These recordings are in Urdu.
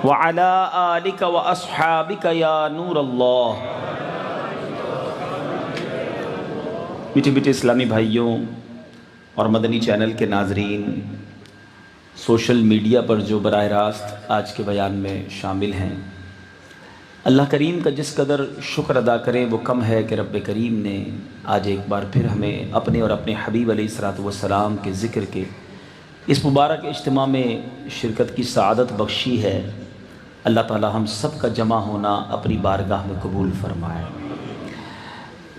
وعلی آلک واصحابک یا نور اللہ۔ میٹھے میٹھے اسلامی بھائیوں اور مدنی چینل کے ناظرین، سوشل میڈیا پر جو براہ راست آج کے بیان میں شامل ہیں، اللہ کریم کا جس قدر شکر ادا کریں وہ کم ہے کہ رب کریم نے آج ایک بار پھر ہمیں اپنے اور اپنے حبیب علیہ الصلوۃ والسلام کے ذکر کے اس مبارک اجتماع میں شرکت کی سعادت بخشی ہے۔ اللہ تعالی ہم سب کا جمع ہونا اپنی بارگاہ میں قبول فرمائے۔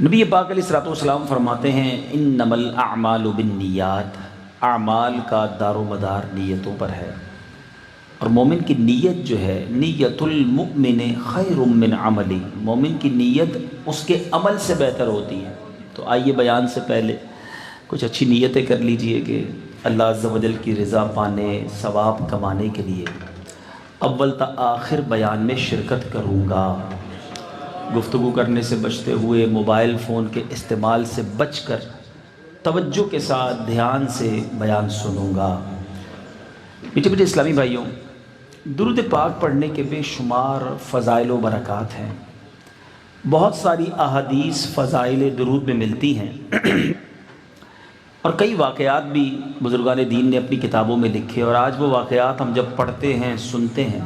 نبی پاک علیہ الصلوۃ والسلام فرماتے ہیں انما الاعمال بالنیات، اعمال کا دار و مدار نیتوں پر ہے، اور مومن کی نیت جو ہے، نیت المؤمن خیر من عملی، مومن کی نیت اس کے عمل سے بہتر ہوتی ہے۔ تو آئیے بیان سے پہلے کچھ اچھی نیتیں کر لیجئے کہ اللہ عز و جل کی رضا پانے، ثواب کمانے کے لیے اول تا آخر بیان میں شرکت کروں گا، گفتگو کرنے سے بچتے ہوئے، موبائل فون کے استعمال سے بچ کر توجہ کے ساتھ دھیان سے بیان سنوں گا۔ میٹھے میٹھے اسلامی بھائیوں، درود پاک پڑھنے کے بے شمار فضائل و برکات ہیں، بہت ساری احادیث فضائل درود میں ملتی ہیں، اور کئی واقعات بھی بزرگان دین نے اپنی کتابوں میں لکھے، اور آج وہ واقعات ہم جب پڑھتے ہیں، سنتے ہیں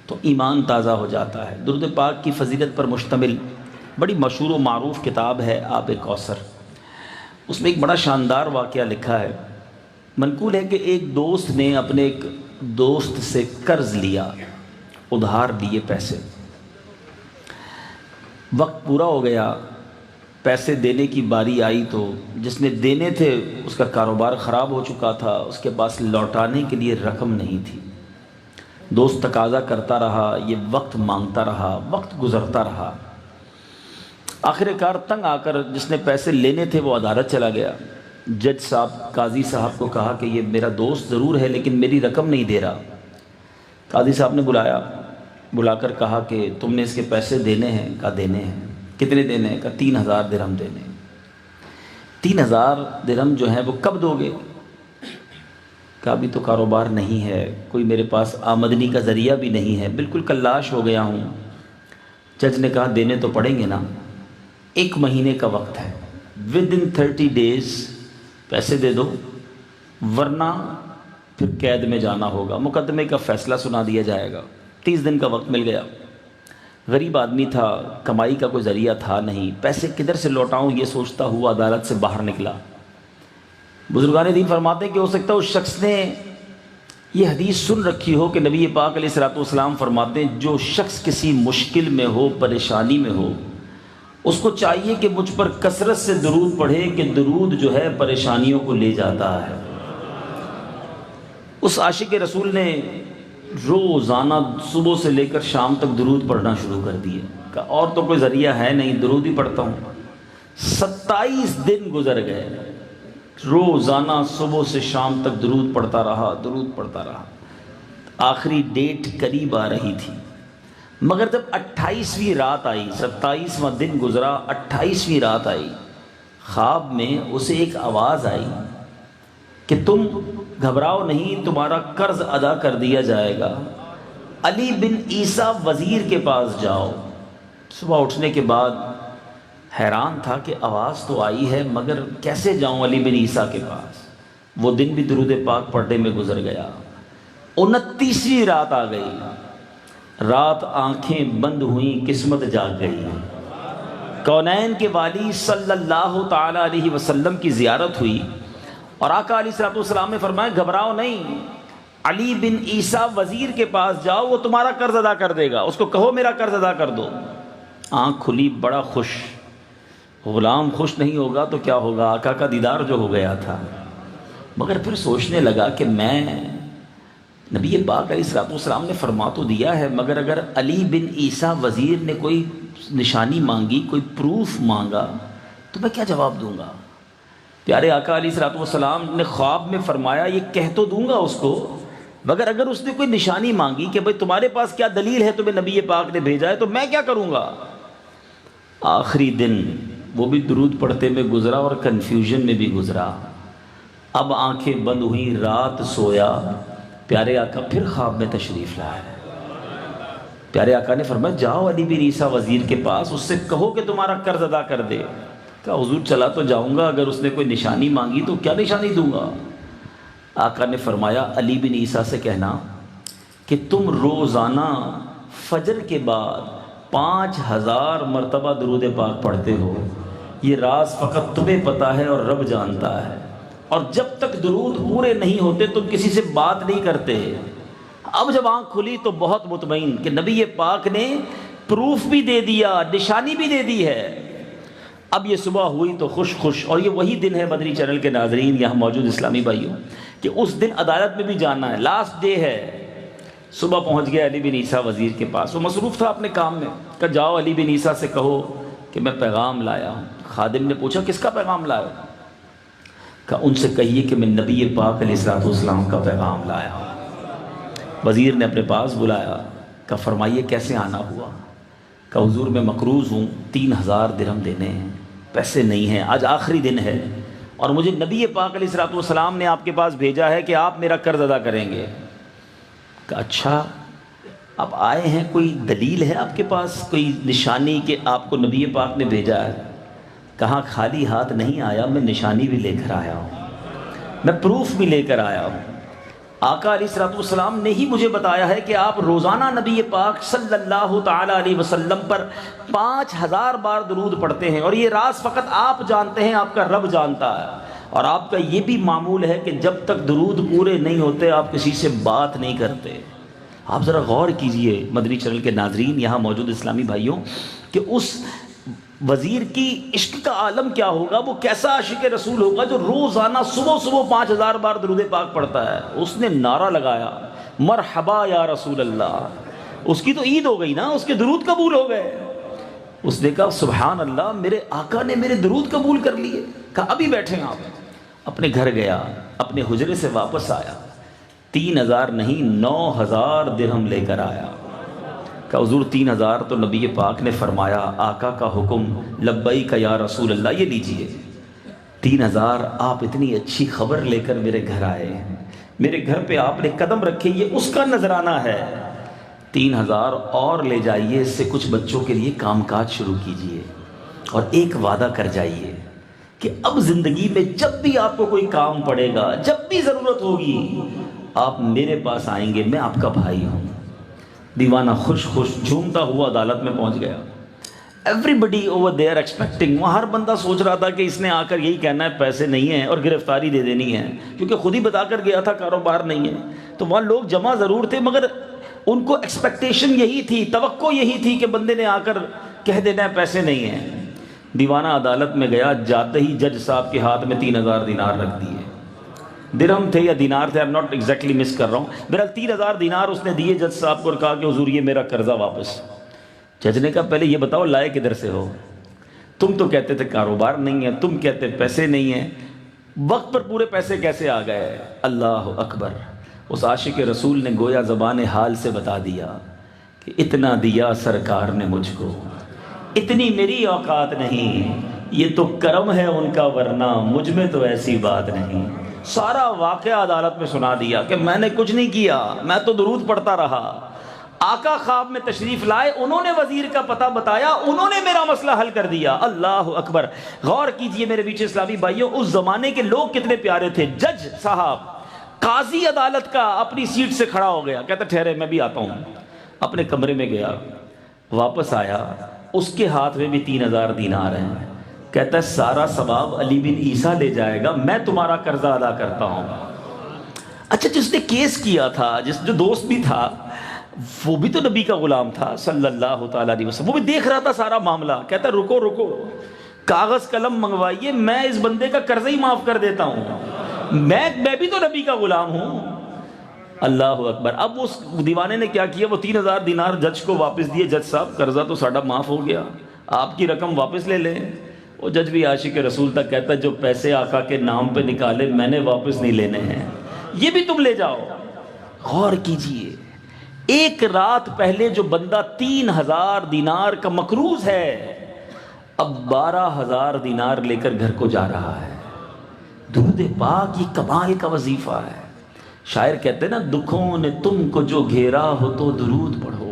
تو ایمان تازہ ہو جاتا ہے۔ درود پاک کی فضیلت پر مشتمل بڑی مشہور و معروف کتاب ہے آب کوثر۔ اس میں ایک بڑا شاندار واقعہ لکھا ہے۔ منقول ہے کہ ایک دوست نے اپنے ایک دوست سے قرض لیا، ادھار لیے پیسے، وقت پورا ہو گیا، پیسے دینے کی باری آئی تو جس نے دینے تھے اس کا کاروبار خراب ہو چکا تھا، اس کے پاس لوٹانے کے لیے رقم نہیں تھی۔ دوست تقاضا کرتا رہا، یہ وقت مانگتا رہا، وقت گزرتا رہا، آخر کار تنگ آ کر جس نے پیسے لینے تھے وہ عدالت چلا گیا۔ جج صاحب، قاضی صاحب کو کہا کہ یہ میرا دوست ضرور ہے لیکن میری رقم نہیں دے رہا۔ قاضی صاحب نے بلا کر کہا کہ تم نے اس کے پیسے دینے ہیں؟ کہا دینے ہیں۔ کتنے دینے ہیں؟ کہا 3000 درہم دینے ہیں۔ 3000 درہم جو ہیں وہ کب دو گے؟ کہا ابھی تو کاروبار نہیں ہے، کوئی میرے پاس آمدنی کا ذریعہ بھی نہیں ہے، بالکل کلاش ہو گیا ہوں۔ جج نے کہا دینے تو پڑیں گے نا، 1 مہینے کا وقت ہے، within 30 days پیسے دے دو، ورنہ پھر قید میں جانا ہوگا، مقدمے کا فیصلہ سنا دیا جائے گا۔ 30 دن کا وقت مل گیا۔ غریب آدمی تھا، کمائی کا کوئی ذریعہ تھا نہیں، پیسے کدھر سے لوٹاؤں یہ سوچتا ہوا عدالت سے باہر نکلا۔ بزرگان دین فرماتے ہیں کہ ہو سکتا ہے اس شخص نے یہ حدیث سن رکھی ہو کہ نبی پاک علیہ الصلوۃ والسلام فرماتے ہیں جو شخص کسی مشکل میں ہو، پریشانی میں ہو، اس کو چاہیے کہ مجھ پر کثرت سے درود پڑھے کہ درود جو ہے پریشانیوں کو لے جاتا ہے۔ اس عاشق رسول نے روزانہ صبح سے لے کر شام تک درود پڑھنا شروع کر دیا، کہ اور تو کوئی ذریعہ ہے نہیں، درود ہی پڑھتا ہوں۔ 27 دن گزر گئے، روزانہ صبح سے شام تک درود پڑھتا رہا۔ آخری ڈیٹ قریب آ رہی تھی، مگر جب 28ویں رات آئی، 27واں دن گزرا، 28ویں رات آئی، خواب میں اسے ایک آواز آئی کہ تم گھبراؤ نہیں، تمہارا قرض ادا کر دیا جائے گا، علی بن عیسیٰ وزیر کے پاس جاؤ۔ صبح اٹھنے کے بعد حیران تھا کہ آواز تو آئی ہے مگر کیسے جاؤں علی بن عیسیٰ کے پاس۔ وہ دن بھی درود پاک پڑھنے میں گزر گیا۔ 29ویں رات آ گئی، رات آنکھیں بند ہوئیں، قسمت جاگ گئی۔ کونین کے والی صلی اللہ تعالی علیہ وسلم کی زیارت ہوئی، اور آقا علیہ الصلوۃ والسلام نے فرمایا گھبراؤ نہیں، علی بن عیسیٰ وزیر کے پاس جاؤ، وہ تمہارا قرض ادا کر دے گا، اس کو کہو میرا قرض ادا کر دو۔ آنکھ کھلی، بڑا خوش۔ غلام خوش نہیں ہوگا تو کیا ہوگا، آقا کا دیدار جو ہو گیا تھا۔ مگر پھر سوچنے لگا کہ میں نبی پاک علیہ الصلوۃ والسلام نے فرما تو دیا ہے، مگر اگر علی بن عیسیٰ وزیر نے کوئی نشانی مانگی، کوئی پروف مانگا تو میں کیا جواب دوں گا؟ پیارے آقا علیہ الصلوۃ والسلام نے خواب میں فرمایا یہ کہہ تو دوں گا اس کو، مگر اگر اس نے کوئی نشانی مانگی کہ بھئی تمہارے پاس کیا دلیل ہے تمہیں نبی پاک نے بھیجا ہے، تو میں کیا کروں گا؟ آخری دن وہ بھی درود پڑھتے میں گزرا اور کنفیوژن میں بھی گزرا۔ اب آنکھیں بند ہوئیں، رات سویا، پیارے آقا پھر خواب میں تشریف لائے۔ پیارے آقا نے فرمایا جاؤ علی بن عیسیٰ وزیر کے پاس، اس سے کہو کہ تمہارا قرض ادا کر دے۔ کہا حضور چلا تو جاؤں گا، اگر اس نے کوئی نشانی مانگی تو کیا نشانی دوں گا؟ آقا نے فرمایا علی بن عیسیٰ سے کہنا کہ تم روزانہ فجر کے بعد 5000 مرتبہ درود پاک پڑھتے ہو، یہ راز فقط تمہیں پتہ ہے اور رب جانتا ہے، اور جب تک درود پورے نہیں ہوتے تم کسی سے بات نہیں کرتے۔ اب جب آنکھ کھلی تو بہت مطمئن کہ نبی پاک نے پروف بھی دے دیا، نشانی بھی دے دی ہے۔ اب یہ صبح ہوئی تو خوش خوش، اور یہ وہی دن ہے مدنی چینل کے ناظرین، یہاں موجود اسلامی بھائیوں، کہ اس دن عدالت میں بھی جانا ہے، لاسٹ ڈے ہے۔ صبح پہنچ گیا علی بن عیسیٰ وزیر کے پاس، وہ مصروف تھا اپنے کام میں، کہ جاؤ علی بن عیسیٰ سے کہو کہ میں پیغام لایا ہوں۔ خادم نے پوچھا کس کا پیغام لایا؟ کہ ان سے کہیے کہ میں نبی پاک علیہ السلام کا پیغام لایا ہوں۔ وزیر نے اپنے پاس بلایا، کہ فرمائیے کیسے آنا ہوا؟ کہ حضور میں مقروض ہوں، 3000 درہم دینے ہیں، پیسے نہیں ہیں، آج آخری دن ہے، اور مجھے نبی پاک علیہ السلام نے آپ کے پاس بھیجا ہے کہ آپ میرا قرض ادا کریں گے۔ کہ اچھا آپ آئے ہیں، کوئی دلیل ہے آپ کے پاس، کوئی نشانی کہ آپ کو نبی پاک نے بھیجا ہے؟ کہاں خالی ہاتھ نہیں آیا، میں نشانی بھی لے کر آیا ہوں، میں پروف بھی لے کر آیا ہوں۔ آقا علیہ السلام نے ہی مجھے بتایا ہے کہ آپ روزانہ نبی پاک صلی اللہ تعالیٰ علیہ وسلم پر 5000 بار درود پڑھتے ہیں، اور یہ راز فقط آپ جانتے ہیں، آپ کا رب جانتا ہے، اور آپ کا یہ بھی معمول ہے کہ جب تک درود پورے نہیں ہوتے آپ کسی سے بات نہیں کرتے۔ آپ ذرا غور کیجئے مدنی چینل کے ناظرین، یہاں موجود اسلامی بھائیوں، کہ اس وزیر کی عشق کا عالم کیا ہوگا، وہ کیسا عاشق رسول ہوگا جو روزانہ صبح 5000 بار درود پاک پڑھتا ہے۔ اس نے نعرہ لگایا مرحبا یا رسول اللہ، اس کی تو عید ہو گئی نا، اس کے درود قبول ہو گئے۔ اس نے کہا سبحان اللہ، میرے آقا نے میرے درود قبول کر لیے۔ کہا ابھی بیٹھیں آپ۔ اپنے گھر گیا، اپنے حجرے سے واپس آیا، 3000 نہیں 9000 درہم لے کر آیا۔ کہ حضور 3000 تو نبی پاک نے فرمایا، آقا کا حکم لبیک یا رسول اللہ، یہ لیجئے 3000 آپ اتنی اچھی خبر لے کر میرے گھر آئے ہیں، میرے گھر پہ آپ نے قدم رکھے، یہ اس کا نذرانہ ہے، 3000 اور لے جائیے، اس سے کچھ بچوں کے لیے کام کاج شروع کیجئے، اور ایک وعدہ کر جائیے کہ اب زندگی میں جب بھی آپ کو کوئی کام پڑے گا، جب بھی ضرورت ہوگی، آپ میرے پاس آئیں گے، میں آپ کا بھائی ہوں۔ دیوانہ خوش خوش جھومتا ہوا عدالت میں پہنچ گیا۔ Everybody over there expecting, وہاں ہر بندہ سوچ رہا تھا کہ اس نے آ کر یہی کہنا ہے پیسے نہیں ہیں اور گرفتاری دے دینی ہے، کیونکہ خود ہی بتا کر گیا تھا کاروبار نہیں ہے، تو وہاں لوگ جمع ضرور تھے، مگر ان کو ایکسپیکٹیشن یہی تھی، توقع یہی تھی کہ بندے نے آ کر کہہ دینا ہے پیسے نہیں ہیں۔ دیوانہ عدالت میں گیا، جاتے ہی جج صاحب کے ہاتھ میں 3000 دینار رکھ دیے، درہم تھے یا دینار تھے، I'm not exactly مس کر رہا ہوں، بہرحال 3000 دینار اس نے دیے جج صاحب کو، اور کہا کہ حضور یہ میرا قرضہ واپس۔ جج نے کہا پہلے یہ بتاؤ لائے کدھر سے ہو؟ تم تو کہتے تھے کاروبار نہیں ہے، تم کہتے پیسے نہیں ہیں، وقت پر پورے پیسے کیسے آ گئے؟ اللہ اکبر! اس عاشق رسول نے گویا زبان حال سے بتا دیا کہ اتنا دیا سرکار نے مجھ کو، اتنی میری اوقات نہیں، یہ تو کرم ہے ان کا، ورنہ مجھ میں تو ایسی بات نہیں۔ سارا واقعہ عدالت میں سنا دیا کہ میں نے کچھ نہیں کیا، میں تو درود پڑھتا رہا۔ آقا خواب میں تشریف لائے، انہوں نے وزیر کا پتہ بتایا، انہوں نے میرا مسئلہ حل کر دیا۔ اللہ اکبر! غور کیجئے میرے بیچ اسلامی بھائیوں، اس زمانے کے لوگ کتنے پیارے تھے۔ جج صاحب، قاضی عدالت کا اپنی سیٹ سے کھڑا ہو گیا، کہتا ٹھہرے میں بھی آتا ہوں۔ اپنے کمرے میں گیا، واپس آیا، اس کے ہاتھ میں بھی 3000 دینار ہیں، کہتا ہے سارا ثواب علی بن عیسیٰ لے جائے گا، میں تمہارا قرضہ ادا کرتا ہوں۔ اچھا جس نے کیس کیا تھا، جو دوست بھی تھا، وہ بھی تو نبی کا غلام تھا صلی اللہ تعالیٰ علیہ وسلم، وہ بھی دیکھ رہا تھا سارا معاملہ، کہتا ہے رکو رکو، کاغذ قلم منگوائیے، میں اس بندے کا قرضہ ہی معاف کر دیتا ہوں، میں بھی تو نبی کا غلام ہوں۔ اللہ اکبر! اب اس دیوانے نے کیا کیا، وہ 3000 دینار جج کو واپس دیے، جج صاحب قرضہ تو ساڑھا معاف ہو گیا، آپ کی رقم واپس لے لیں۔ وہ جج بھی عاشق رسول تک کہتا ہے جو پیسے آقا کے نام پہ نکالے میں نے واپس نہیں لینے ہیں، یہ بھی تم لے جاؤ۔ غور کیجئے، ایک رات پہلے جو بندہ 3000 دینار کا مقروض ہے، اب 12000 دینار لے کر گھر کو جا رہا ہے۔ درود پاک یہ کمال کا وظیفہ ہے۔ شاعر کہتے ہیں نا، دکھوں نے تم کو جو گھیرا ہو تو درود پڑھو،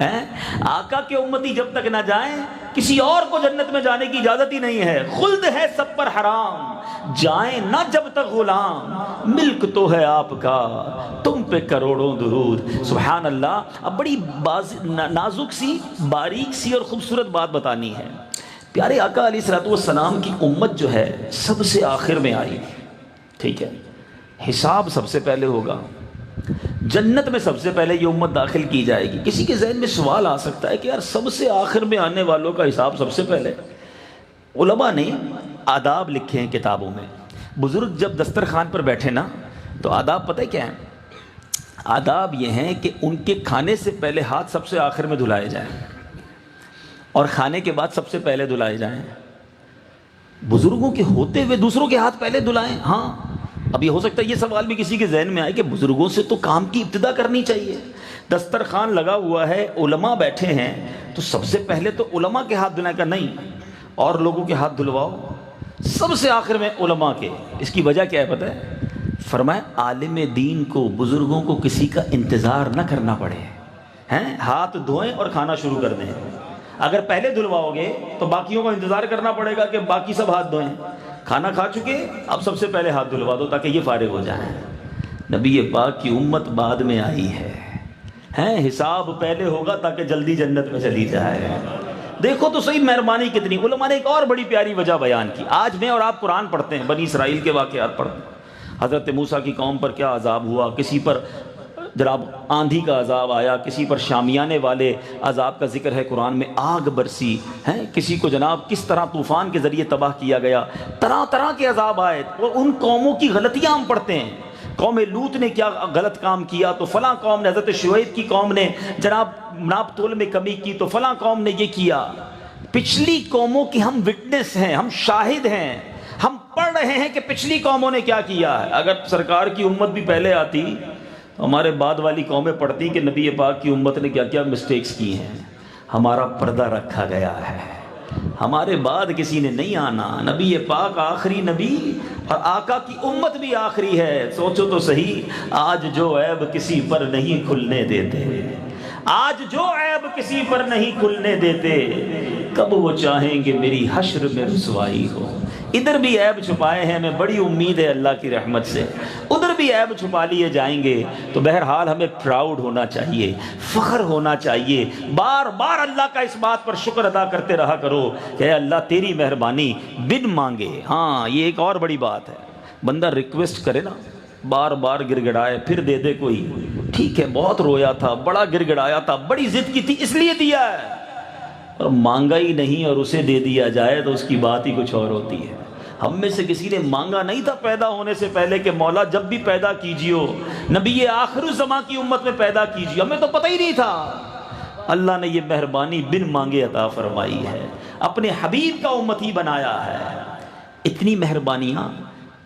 آقا کے امتی جب تک نہ جائیں کسی اور کو جنت میں جانے کی اجازت ہی نہیں ہے. خلد ہے سب پر حرام جائیں نہ جب تک غلام, ملک تو ہے آپ کا تم پہ کروڑوں درود. سبحان اللہ. اب بڑی نازک سی باریک سی اور خوبصورت بات بتانی ہے. پیارے آقا علیہ الصلوۃ والسلام کی امت جو ہے سب سے آخر میں آئی, ٹھیک ہے, حساب سب سے پہلے ہوگا, جنت میں سب سے پہلے یہ امت داخل کی جائے گی. کسی کے ذہن میں سوال آ سکتا ہے کہ یار سب سے آخر میں آنے والوں کا حساب سب سے پہلے. علماء نے آداب لکھے ہیں کتابوں میں. بزرگ جب دسترخوان پر بیٹھے نا تو آداب پتہ کیا ہیں؟ آداب یہ ہیں کہ ان کے کھانے سے پہلے ہاتھ سب سے آخر میں دھلائے جائیں اور کھانے کے بعد سب سے پہلے دھلائے جائیں. بزرگوں کے ہوتے ہوئے دوسروں کے ہاتھ پہلے دھلائیں. ہاں, اب یہ ہو سکتا ہے یہ سوال بھی کسی کے ذہن میں آئے کہ بزرگوں سے تو کام کی ابتدا کرنی چاہیے. دسترخوان لگا ہوا ہے, علماء بیٹھے ہیں, تو سب سے پہلے تو علماء کے ہاتھ دھلائیں. کا نہیں, اور لوگوں کے ہاتھ دھلواؤ, سب سے آخر میں علماء کے. اس کی وجہ کیا ہے پتہ ہے؟ فرمایا عالم دین کو, بزرگوں کو کسی کا انتظار نہ کرنا پڑے ہیں, ہاتھ دھوئیں اور کھانا شروع کر دیں. اگر پہلے دھلواؤ گے تو باقیوں کو انتظار کرنا پڑے گا کہ باقی سب ہاتھ دھوئیں. کھانا کھا چکے, اب سب سے پہلے ہاتھ دھلوا دو تاکہ یہ فارغ ہو جائیں. نبی پاک کی امت بعد میں آئی ہے, حساب پہلے ہوگا تاکہ جلدی جنت میں چلی جائے. دیکھو تو صحیح مہربانی کتنی. علماء نے ایک اور بڑی پیاری وجہ بیان کی. آج میں اور آپ قرآن پڑھتے ہیں, بنی اسرائیل کے واقعات پڑھتے ہیں, حضرت موسیٰ کی قوم پر کیا عذاب ہوا, کسی پر جناب آندھی کا عذاب آیا, کسی پر شامیانے والے عذاب کا ذکر ہے قرآن میں, آگ برسی ہے, کسی کو جناب کس طرح طوفان کے ذریعے تباہ کیا گیا, طرح طرح کے عذاب آئے. اور ان قوموں کی غلطیاں ہم پڑھتے ہیں. قوم لوط نے کیا غلط کام کیا تو فلاں قوم نے, حضرت شعیب کی قوم نے جناب ناپ تول میں کمی کی تو فلاں قوم نے یہ کیا. پچھلی قوموں کی ہم وٹنس ہیں, ہم شاہد ہیں, ہم پڑھ رہے ہیں کہ پچھلی قوموں نے کیا کیا ہے. اگر سرکار کی امت بھی پہلے آتی تو ہمارے بعد والی قومیں پڑھتی کہ نبی پاک کی امت نے کیا کیا مسٹیکس کی ہیں. ہمارا پردہ رکھا گیا ہے, ہمارے بعد کسی نے نہیں آنا. نبی پاک آخری نبی اور آقا کی امت بھی آخری ہے. سوچو تو صحیح, آج جو عیب کسی پر نہیں کھلنے دیتے, آج جو عیب کسی پر نہیں کھلنے دیتے, کب وہ چاہیں گے میری حشر میں رسوائی ہو. ادھر بھی عیب چھپائے ہیں, ہمیں بڑی امید ہے اللہ کی رحمت سے, ادھر بھی عیب چھپا لیے جائیں گے. تو بہرحال ہمیں پراؤڈ ہونا چاہیے, فخر ہونا چاہیے, بار بار اللہ کا اس بات پر شکر ادا کرتے رہا کرو کہ اے اللہ تیری مہربانی بن مانگے. ہاں, یہ ایک اور بڑی بات ہے. بندہ ریکویسٹ کرے نا, بار بار گر گڑائے پھر دے دے کوئی, ٹھیک ہے بہت رویا تھا, بڑا گر گڑایا تھا, بڑی ضد کی تھی اس لیے دیا ہے, اور مانگا ہی نہیں اور اسے دے دیا جائے تو اس کی بات ہی کچھ اور ہوتی ہے. ہم میں سے کسی نے مانگا نہیں تھا پیدا ہونے سے پہلے کہ مولا جب بھی پیدا کیجیو نبی آخر الزمان کی امت میں پیدا کیجیے. ہمیں تو پتہ ہی نہیں تھا, اللہ نے یہ مہربانی بن مانگے عطا فرمائی ہے, اپنے حبیب کا امتی بنایا ہے. اتنی مہربانیاں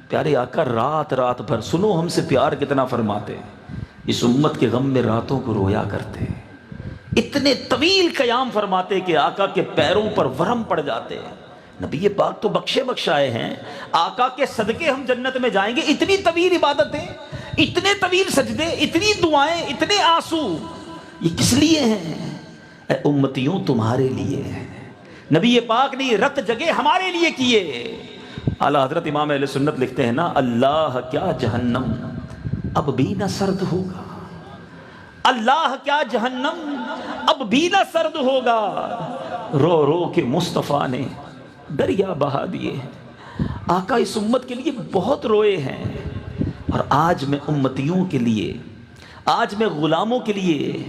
پیارے آقا رات رات بھر, سنو ہم سے پیار کتنا فرماتے, اس امت کے غم میں راتوں کو رویا کرتے, اتنے طویل قیام فرماتے کہ آقا کے پیروں پر ورم پڑ جاتے. نبی پاک تو بخشے بخشائے ہیں, آقا کے صدقے ہم جنت میں جائیں گے. اتنی طویل عبادتیں, اتنے طویل سجدے, اتنی دعائیں, اتنے آنسو, یہ کس لیے ہیں؟ اے امتیوں تمہارے لیے ہیں. نبی پاک نے یہ رت جگہ ہمارے لیے کیے. اعلیٰ حضرت امام اہل سنت لکھتے ہیں نا, اللہ کیا جہنم اب بھی نہ سرد ہوگا, اللہ کیا جہنم اب بھی نہ سرد ہوگا, رو رو کے مصطفیٰ نے دریا بہا دیے. آقا اس امت کے لیے بہت روئے ہیں, اور آج میں امتیوں کے لیے, آج میں غلاموں کے لیے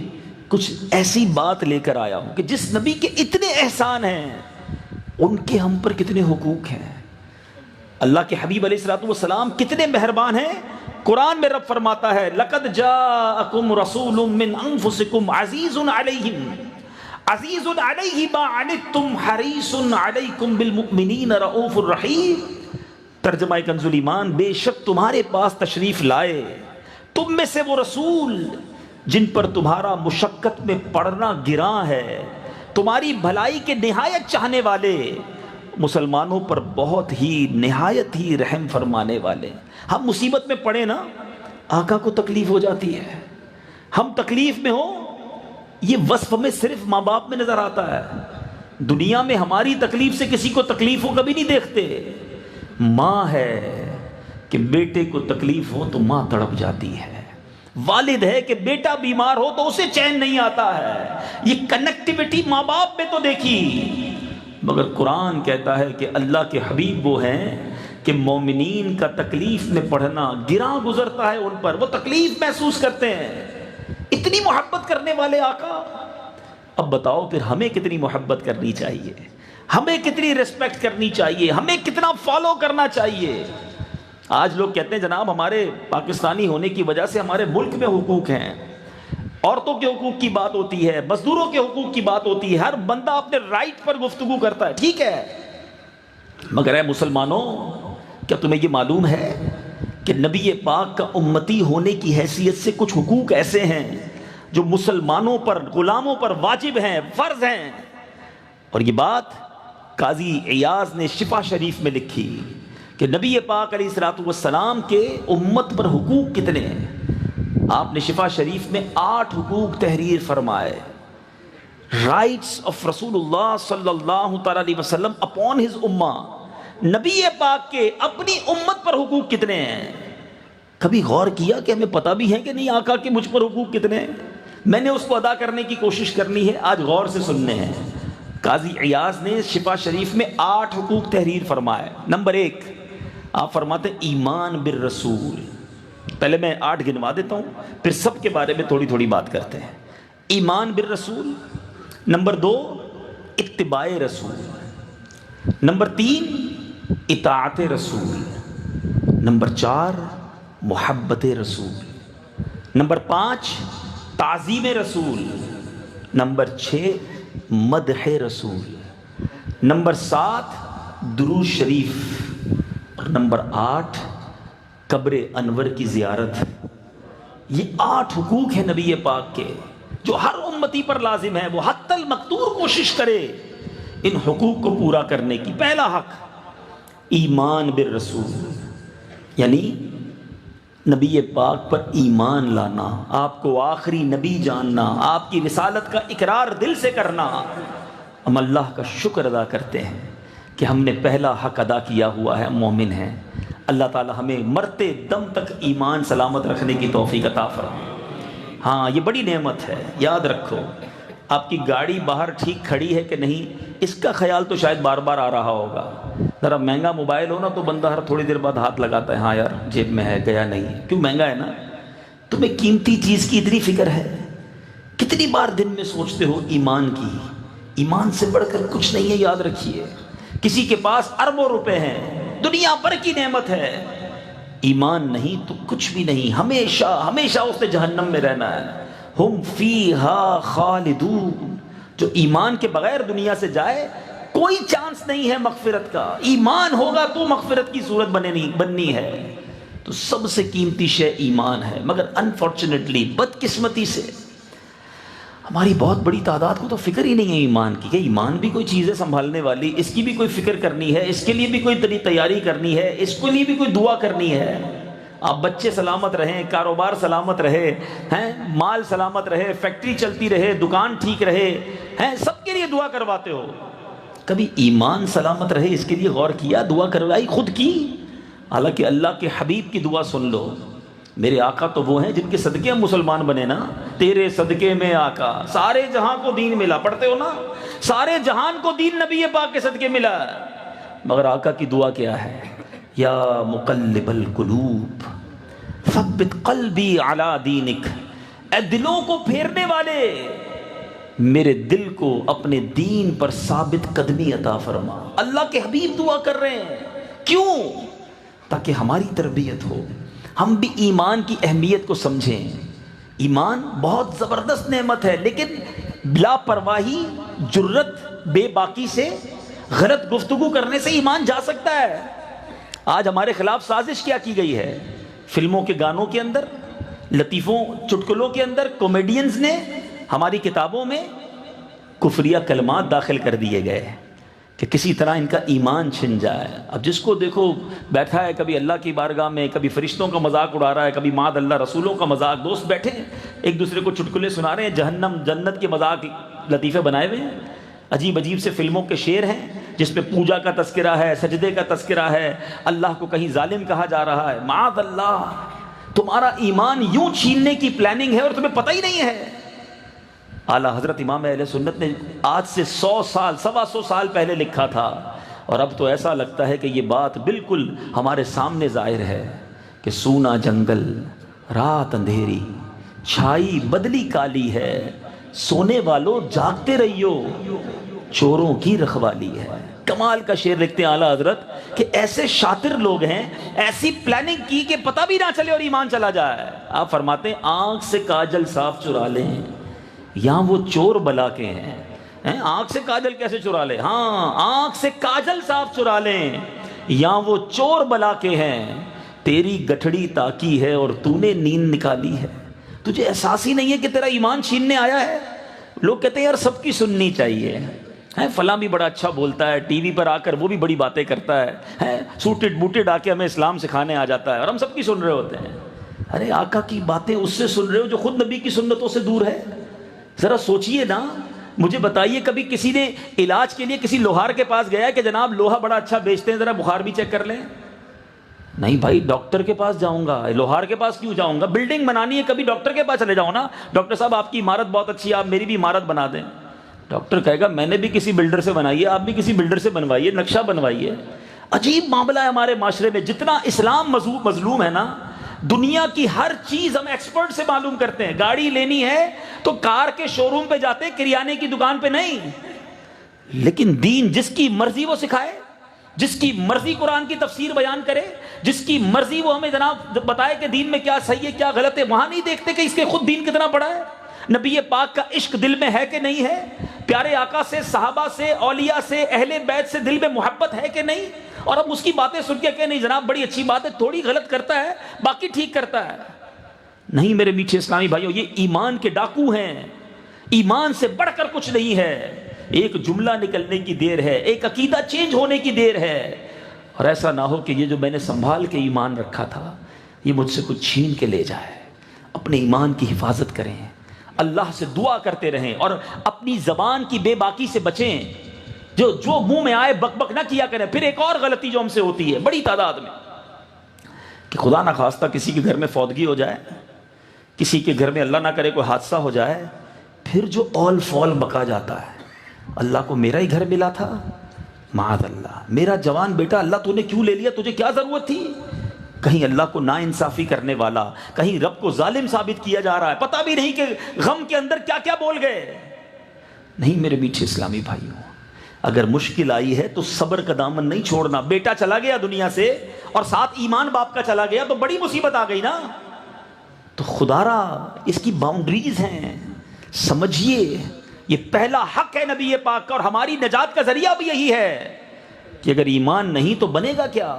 کچھ ایسی بات لے کر آیا ہوں کہ جس نبی کے اتنے احسان ہیں ان کے ہم پر کتنے حقوق ہیں. اللہ کے حبیب علیہ الصلوۃ والسلام کتنے مہربان ہیں. قرآن میں رب فرماتا ہے لقد جاءکم رسول من انفسکم عزیز علیہ ما عنتم حریص علیکم بالمؤمنین رؤوف الرحیم. ترجمہ کنز ایمان, بے شک تمہارے پاس تشریف لائے تم میں سے وہ رسول جن پر تمہارا مشقت میں پڑنا گراں ہے, تمہاری بھلائی کے نہایت چاہنے والے, مسلمانوں پر بہت ہی نہایت ہی رحم فرمانے والے. ہم مصیبت میں پڑے نا, آقا کو تکلیف ہو جاتی ہے, ہم تکلیف میں ہوں یہ وصف ہمیں صرف ماں باپ میں نظر آتا ہے. دنیا میں ہماری تکلیف سے کسی کو تکلیف ہو کبھی نہیں دیکھتے. ماں ہے کہ بیٹے کو تکلیف ہو تو ماں تڑپ جاتی ہے. والد ہے کہ بیٹا بیمار ہو تو اسے چین نہیں آتا ہے. یہ کنیکٹیوٹی ماں باپ میں تو دیکھی. مگر قرآن کہتا ہے کہ اللہ کے حبیب وہ ہیں کہ مومنین کا تکلیف میں پڑھنا گراں گزرتا ہے ان پر. وہ تکلیف محسوس کرتے ہیں. اتنی محبت کرنے والے آقا. اب بتاؤ پھر ہمیں کتنی محبت کرنی چاہیے, ہمیں کتنی ریسپیکٹ کرنی چاہیے, ہمیں کتنا فالو کرنا چاہیے. آج لوگ کہتے ہیں جناب ہمارے پاکستانی ہونے کی وجہ سے ہمارے ملک میں حقوق ہیں, عورتوں کے حقوق کی بات ہوتی ہے, مزدوروں کے حقوق کی بات ہوتی ہے, ہر بندہ اپنے رائٹ پر گفتگو کرتا ہے. ٹھیک ہے, مگر اے مسلمانوں, کیا تمہیں یہ معلوم ہے کہ نبی پاک کا امتی ہونے کی حیثیت سے کچھ حقوق ایسے ہیں جو مسلمانوں پر, غلاموں پر واجب ہیں, فرض ہیں. اور یہ بات قاضی عیاض نے شفا شریف میں لکھی کہ نبی پاک علیہ الصلوۃ والسلام کے امت پر حقوق کتنے ہیں. آپ نے شفا شریف میں 8 حقوق تحریر فرمائے. رائٹس آف رسول اللہ صلی اللہ تعالی علیہ وسلم اپون ہز امہ. نبی پاک کے اپنی امت پر حقوق کتنے ہیں؟ کبھی غور کیا کہ ہمیں پتہ بھی ہے کہ نہیں آقا کہ مجھ پر حقوق کتنے ہیں؟ میں نے اس کو ادا کرنے کی کوشش کرنی ہے, آج غور سے سننے ہیں. قاضی عیاض نے شفا شریف میں 8 حقوق تحریر فرمائے. نمبر 1 آپ فرماتے ہیں ایمان بالرسول. پہلے میں 8 گنوا دیتا ہوں, پھر سب کے بارے میں تھوڑی تھوڑی بات کرتے ہیں. ایمان بالرسول. نمبر 2 اتباع رسول. نمبر 3 اطاعت رسول. نمبر 4 محبت رسول. نمبر 5 تعظیم رسول. نمبر 6 مدح رسول. نمبر 7 درود شریف. اور نمبر 8 قبر انور کی زیارت. یہ 8 حقوق ہیں نبی پاک کے جو ہر امتی پر لازم ہے. وہ حتی المقدور کوشش کرے ان حقوق کو پورا کرنے کی. پہلا حق ایمان بالرسول, یعنی نبی پاک پر ایمان لانا, آپ کو آخری نبی جاننا, آپ کی رسالت کا اقرار دل سے کرنا. ہم اللہ کا شکر ادا کرتے ہیں کہ ہم نے پہلا حق ادا کیا ہوا ہے, مومن ہیں. اللہ تعالی ہمیں مرتے دم تک ایمان سلامت رکھنے کی توفیق عطا فرمائے. ہاں یہ بڑی نعمت ہے. یاد رکھو آپ کی گاڑی باہر ٹھیک کھڑی ہے کہ نہیں, اس کا خیال تو شاید بار بار آ رہا ہوگا. ذرا مہنگا موبائل ہو نا تو بندہ ہر تھوڑی دیر بعد ہاتھ لگاتا ہے, ہاں یار جیب میں ہے, گیا نہیں. کیوں؟ مہنگا ہے نا. تمہیں قیمتی چیز کی اتنی فکر ہے, کتنی بار دن میں سوچتے ہو ایمان کی. ایمان سے بڑھ کر کچھ نہیں ہے, یاد رکھیے. کسی کے پاس اربوں روپے ہیں, دنیا بھر کی نعمت ہے, ایمان نہیں تو کچھ بھی نہیں. ہمیشہ ہمیشہ اس نے جہنم میں رہنا ہے. ہم فیہا خالدون. جو ایمان کے بغیر دنیا سے جائے کوئی چانس نہیں ہے مغفرت کا. ایمان ہوگا تو مغفرت کی صورت بننی ہے. تو سب سے قیمتی شے ایمان ہے. مگر انفارچونیٹلی, بدقسمتی سے ہماری بہت بڑی تعداد کو تو فکر ہی نہیں ہے ایمان کی, کہ ایمان بھی کوئی چیز ہے سنبھالنے والی, اس کی بھی کوئی فکر کرنی ہے, اس کے لیے بھی کوئی تیاری کرنی ہے, اس کے لیے بھی کوئی دعا کرنی ہے. آپ بچے سلامت رہیں, کاروبار سلامت رہے ہیں, مال سلامت رہے, فیکٹری چلتی رہے, دکان ٹھیک رہے ہیں, سب کے لیے دعا کرواتے ہو. کبھی ایمان سلامت رہے اس کے لیے غور کیا؟ دعا کروائی خود کی. حالانکہ اللہ کے حبیب کی دعا سن لو. میرے آقا تو وہ ہیں جن کے صدقے ہم مسلمان بنے نا. تیرے صدقے میں آقا سارے جہاں کو دین ملا. پڑھتے ہو نا, سارے جہان کو دین نبی پاک کے صدقے ملا. مگر آقا کی دعا کیا ہے؟ یا مقلب القلوب ثبت قلبی علی دینک. اے دلوں کو پھیرنے والے, میرے دل کو اپنے دین پر ثابت قدمی عطا فرما. اللہ کے حبیب دعا کر رہے ہیں. کیوں؟ تاکہ ہماری تربیت ہو, ہم بھی ایمان کی اہمیت کو سمجھیں. ایمان بہت زبردست نعمت ہے, لیکن بلا پرواہی, جرت, بے باکی سے, غلط گفتگو کرنے سے ایمان جا سکتا ہے. آج ہمارے خلاف سازش کیا کی گئی ہے؟ فلموں کے گانوں کے اندر, لطیفوں چٹکلوں کے اندر, کامیڈینز نے ہماری کتابوں میں کفریہ کلمات داخل کر دیے گئے. کہ کسی طرح ان کا ایمان چھن جائے۔ اب جس کو دیکھو بیٹھا ہے کبھی اللہ کی بارگاہ میں، کبھی فرشتوں کا مذاق اڑا رہا ہے، کبھی معاذ اللہ رسولوں کا مذاق، دوست بیٹھے ہیں ایک دوسرے کو چٹکلے سنا رہے ہیں، جہنم جنت کے مذاق لطیفے بنائے ہوئے ہیں، عجیب عجیب سے فلموں کے شعر ہیں جس پہ پوجا کا تذکرہ ہے، سجدے کا تذکرہ ہے، اللہ کو کہیں ظالم کہا جا رہا ہے۔ معاذ اللہ، تمہارا ایمان یوں چھیننے کی پلاننگ ہے اور تمہیں پتہ ہی نہیں ہے۔ اعلیٰ حضرت امام اہل سنت نے آج سے 100 سال 125 سال پہلے لکھا تھا، اور اب تو ایسا لگتا ہے کہ یہ بات بالکل ہمارے سامنے ظاہر ہے کہ سونا جنگل، رات اندھیری، چھائی بدلی کالی ہے، سونے والوں جاگتے رہیو، چوروں کی رکھوالی ہے۔ کمال کا شعر لکھتے ہیں اعلیٰ حضرت کہ ایسے شاطر لوگ ہیں، ایسی پلاننگ کی کہ پتہ بھی نہ چلے اور ایمان چلا جائے۔ آپ فرماتے ہیں آنکھ سے کاجل صاف چرا لیں، یہاں وہ چور بلا کے ہیں۔ آنکھ سے کاجل کیسے چرا لیں؟ ہاں، آنکھ سے کاجل صاف چرا لیں، یہاں وہ چور بلا کے ہیں۔ تیری گٹھڑی تاکی ہے اور تو نے نیند نکالی ہے، تجھے احساس ہی نہیں ہے کہ تیرا ایمان چھیننے آیا ہے۔ لوگ کہتے ہیں یار سب کی سننی چاہیے، فلاں بھی بڑا اچھا بولتا ہے، ٹی وی پر آ کر وہ بھی بڑی باتیں کرتا ہے، سوٹڈ بوٹڈ آ کے ہمیں اسلام سکھانے آ جاتا ہے، اور ہم سب کی سن رہے ہوتے ہیں۔ ارے آقا کی باتیں اس سے سن رہے ہو جو خود نبی کی سنتوں سے دور ہے؟ ذرا سوچئے نا، مجھے بتائیے کبھی کسی نے علاج کے لیے کسی لوہار کے پاس گیا ہے کہ جناب لوہا بڑا اچھا بیچتے ہیں، ذرا بخار بھی چیک کر لیں؟ نہیں بھائی، ڈاکٹر کے پاس جاؤں گا، لوہار کے پاس کیوں جاؤں گا؟ بلڈنگ بنانی ہے کبھی ڈاکٹر کے پاس چلے جاؤ نا، ڈاکٹر صاحب آپ کی عمارت بہت اچھی ہے، آپ میری بھی عمارت بنا دیں۔ ڈاکٹر کہے گا میں نے بھی کسی بلڈر سے بنائی ہے، آپ بھی کسی بلڈر سے بنوائیے، نقشہ بنوائیے۔ عجیب معاملہ ہے ہمارے معاشرے میں، جتنا اسلام مظلوم ہے نا، دنیا کی ہر چیز ہم ایکسپرٹ سے معلوم کرتے ہیں۔ گاڑی لینی ہے تو کار کے شو روم پہ جاتے ہیں، کریانے کی دکان پہ نہیں۔ لیکن دین جس کی مرضی وہ سکھائے، جس کی مرضی قرآن کی تفسیر بیان کرے، جس کی مرضی وہ ہمیں جناب بتائے کہ دین میں کیا صحیح ہے کیا غلط ہے، وہاں نہیں دیکھتے کہ اس کے خود دین کتنا بڑا ہے۔ نبی پاک کا عشق دل میں ہے کہ نہیں ہے؟ پیارے آقا سے، صحابہ سے، اولیاء سے، اہل بیت سے دل میں محبت ہے کہ نہیں؟ اور ہم اس کی باتیں سن کے کہ نہیں جناب بڑی اچھی بات ہے، تھوڑی غلط کرتا ہے باقی ٹھیک کرتا ہے۔ نہیں میرے میٹھے اسلامی بھائیوں، یہ ایمان کے ڈاکو ہیں، ایمان سے بڑھ کر کچھ نہیں ہے۔ ایک جملہ نکلنے کی دیر ہے، ایک عقیدہ چینج ہونے کی دیر ہے، اور ایسا نہ ہو کہ یہ جو میں نے سنبھال کے ایمان رکھا تھا یہ مجھ سے کچھ چھین کے لے جائے۔ اپنے ایمان کی حفاظت کریں، اللہ سے دعا کرتے رہیں، اور اپنی زبان کی بے باکی سے بچیں۔ جو منہ میں آئے بک بک نہ کیا کریں۔ پھر ایک اور غلطی جو ہم سے ہوتی ہے بڑی تعداد میں، کہ خدا نہ خواستہ کسی کے گھر میں فوتگی ہو جائے، کسی کے گھر میں اللہ نہ کرے کوئی حادثہ ہو جائے، پھر جو اول فول بکا جاتا ہے، اللہ کو میرا ہی گھر ملا تھا، معاذ اللہ، میرا جوان بیٹا اللہ تو نے کیوں لے لیا، تجھے کیا ضرورت تھی؟ کہیں اللہ کو نا انصافی کرنے والا، کہیں رب کو ظالم ثابت کیا جا رہا ہے، پتہ بھی نہیں کہ غم کے اندر کیا کیا بول گئے۔ نہیں میرے میٹھے اسلامی بھائیوں، اگر مشکل آئی ہے تو صبر کا دامن نہیں چھوڑنا۔ بیٹا چلا گیا دنیا سے اور ساتھ ایمان باپ کا چلا گیا تو بڑی مصیبت آ گئی نا، تو خدا را اس کی باؤنڈریز ہیں، سمجھیے۔ یہ پہلا حق ہے نبی پاک کا، اور ہماری نجات کا ذریعہ بھی یہی ہے کہ اگر ایمان نہیں تو بنے گا کیا؟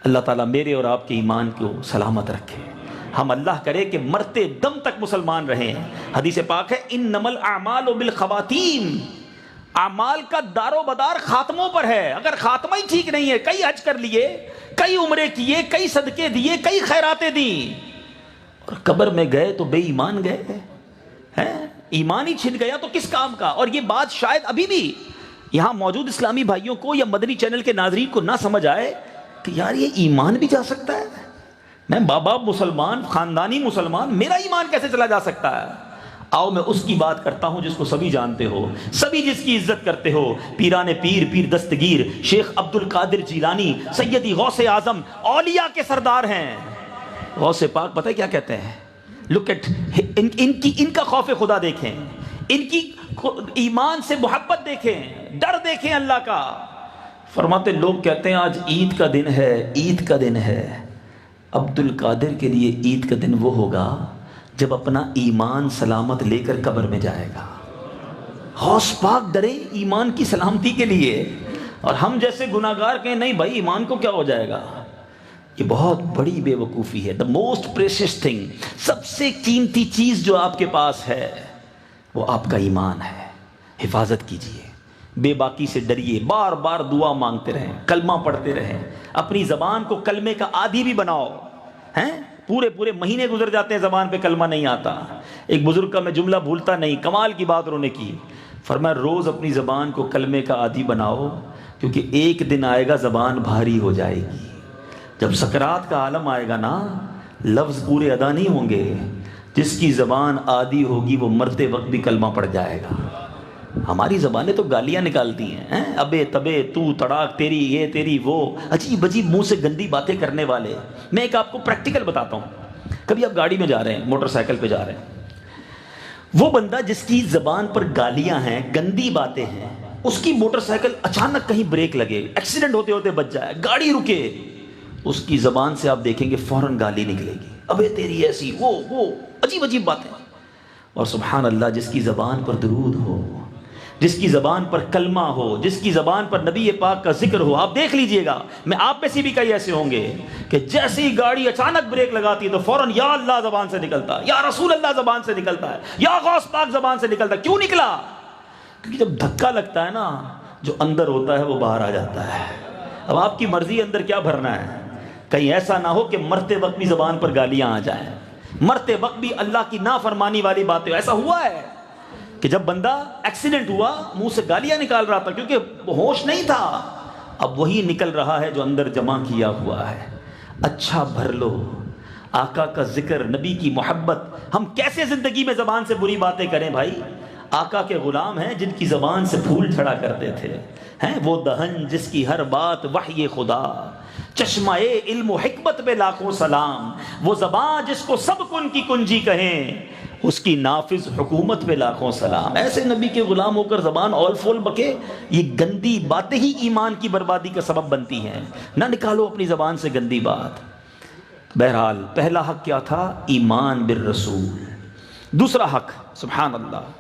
اللہ تعالیٰ میرے اور آپ کے ایمان کو سلامت رکھے، ہم اللہ کرے کہ مرتے دم تک مسلمان رہیں۔ حدیث پاک ہے انما الاعمال بالخواتیم، اعمال کا دار و بدار خاتموں پر ہے۔ اگر خاتمہ ہی ٹھیک نہیں ہے، کئی حج کر لیے، کئی عمرے کیے، کئی صدقے دیے، کئی خیراتیں دیں، اور قبر میں گئے تو بے ایمان گئے ہیں، ایمان ہی چھن گیا تو کس کام کا؟ اور یہ بات شاید ابھی بھی یہاں موجود اسلامی بھائیوں کو یا مدنی چینل کے ناظرین کو نہ سمجھ آئے کہ یار یہ ایمان بھی جا سکتا ہے، میں بابا مسلمان، خاندانی مسلمان، میرا ایمان کیسے چلا جا سکتا ہے؟ آؤ میں اس کی بات کرتا ہوں جس کو سبھی جانتے ہو، سبھی جس کی عزت کرتے ہو، پیران پیر، پیر دستگیر، شیخ عبد القادر جیلانی، سیدی غوث اعظم، اولیاء کے سردار ہیں۔ غوث پاک پتہ ہے کیا کہتے ہیں؟ لک ایٹ ان کا خوف خدا دیکھیں، ان کی ایمان سے محبت دیکھیں، ڈر دیکھیں اللہ کا۔ فرماتے لوگ کہتے ہیں آج عید کا دن ہے، عید کا دن ہے، عبد القادر کے لیے عید کا دن وہ ہوگا جب اپنا ایمان سلامت لے کر قبر میں جائے گا۔ غوث پاک ڈرے ایمان کی سلامتی کے لیے، اور ہم جیسے گناہگار کہیں نہیں بھائی ایمان کو کیا ہو جائے گا۔ یہ بہت بڑی بے وقوفی ہے۔ دا موسٹ پریشیس تھنگ، سب سے قیمتی چیز جو آپ کے پاس ہے وہ آپ کا ایمان ہے، حفاظت کیجئے۔ بے باکی سے ڈریے، بار بار دعا مانگتے رہیں، کلمہ پڑھتے رہیں، اپنی زبان کو کلمے کا عادی بھی بناؤ. ہیں پورے پورے مہینے گزر جاتے ہیں زبان پہ کلمہ نہیں آتا. ایک بزرگ کا میں جملہ بھولتا نہیں، کمال کی بات انہوں نے کی. فرمایا روز اپنی زبان کو کلمے کا عادی بناؤ، کیونکہ ایک دن آئے گا زبان بھاری ہو جائے گی. جب سکرات کا عالم آئے گا نا، لفظ پورے ادا نہیں ہوں گے. جس کی زبان عادی ہوگی وہ مرتے وقت بھی کلمہ پڑ جائے گا. ہماری زبانیں تو گالیاں نکالتی ہیں، ابے تبے، تو تڑاک، تیری یہ تیری وہ، عجیب عجیب منہ سے گندی باتیں کرنے والے. میں ایک آپ کو پریکٹیکل بتاتا ہوں. کبھی آپ گاڑی میں جا رہے ہیں، موٹر سائیکل پہ جا رہے ہیں، وہ بندہ جس کی زبان پر گالیاں ہیں، گندی باتیں ہیں، اس کی موٹر سائیکل اچانک کہیں بریک لگے، ایکسیڈنٹ ہوتے ہوتے بچ جائے، گاڑی رکے، اس کی زبان سے آپ دیکھیں گے فوراً گالی نکلے گی، ابے تیری ایسی وہ عجیب عجیب باتیں. اور سبحان اللہ، جس کی زبان پر درود ہو، جس کی زبان پر کلمہ ہو، جس کی زبان پر نبی پاک کا ذکر ہو، آپ دیکھ لیجئے گا، میں آپ میں سے بھی کئی ایسے ہوں گے کہ جیسے ہی گاڑی اچانک بریک لگاتی ہے تو فوراً یا اللہ زبان سے نکلتا ہے، یا رسول اللہ زبان سے نکلتا ہے، یا غوث پاک زبان سے نکلتا ہے. کیوں نکلا؟ کیونکہ جب دھکا لگتا ہے نا، جو اندر ہوتا ہے وہ باہر آ جاتا ہے. اب آپ کی مرضی اندر کیا بھرنا ہے. کہیں ایسا نہ ہو کہ مرتے وقت بھی زبان پر گالیاں آ جائیں، مرتے وقت بھی اللہ کی نافرمانی والی باتیں. ایسا ہوا ہے کہ جب بندہ ایکسیڈنٹ ہوا، منہ سے گالیاں نکال رہا تھا کیونکہ ہوش نہیں تھا. اب وہی نکل رہا ہے جو اندر جمع کیا ہوا ہے. اچھا بھر لو، آقا کا ذکر، نبی کی محبت. ہم کیسے زندگی میں زبان سے بری باتیں کریں بھائی؟ آقا کے غلام ہیں جن کی زبان سے پھول جھڑا کرتے تھے، ہیں وہ دہن جس کی ہر بات وحی خدا، چشمہ علم و حکمت پہ لاکھوں سلام، وہ زبان جس کو سب کن کی کنجی کہیں، اس کی نافذ حکومت پہ لاکھوں سلام. ایسے نبی کے غلام ہو کر زبان اول فول بکے، یہ گندی باتیں ہی ایمان کی بربادی کا سبب بنتی ہیں. نہ نکالو اپنی زبان سے گندی بات. بہرحال پہلا حق کیا تھا؟ ایمان بالرسول. دوسرا حق سبحان اللہ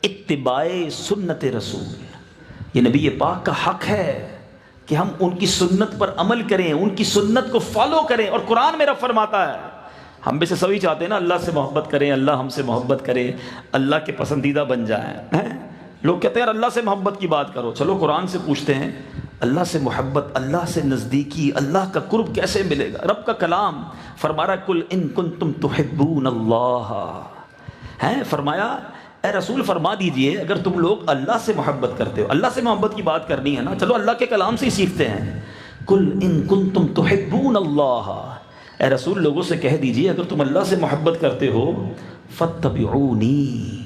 اتباع سنت رسول. یہ نبی پاک کا حق ہے کہ ہم ان کی سنت پر عمل کریں، ان کی سنت کو فالو کریں. اور قرآن میں رب فرماتا ہے، ہم میں سے سبھی چاہتے ہیں نا اللہ سے محبت کریں، اللہ ہم سے محبت کرے، اللہ کے پسندیدہ بن جائیں. لوگ کہتے ہیں یار اللہ سے محبت کی بات کرو. چلو قرآن سے پوچھتے ہیں، اللہ سے محبت، اللہ سے نزدیکی، اللہ کا قرب کیسے ملے گا؟ رب کا کلام فرما رہا کل ان کنتم تحبون اللہ، ہیں فرمایا اے رسول فرما دیجئے اگر تم لوگ اللہ سے محبت کرتے ہو. اللہ سے محبت کی بات کرنی ہے نا، چلو اللہ کے کلام سے ہی سیکھتے ہیں. کل ان کنتم تحبون اللہ، اے رسول لوگوں سے کہہ دیجئے اگر تم اللہ سے محبت کرتے ہو فاتبعونی.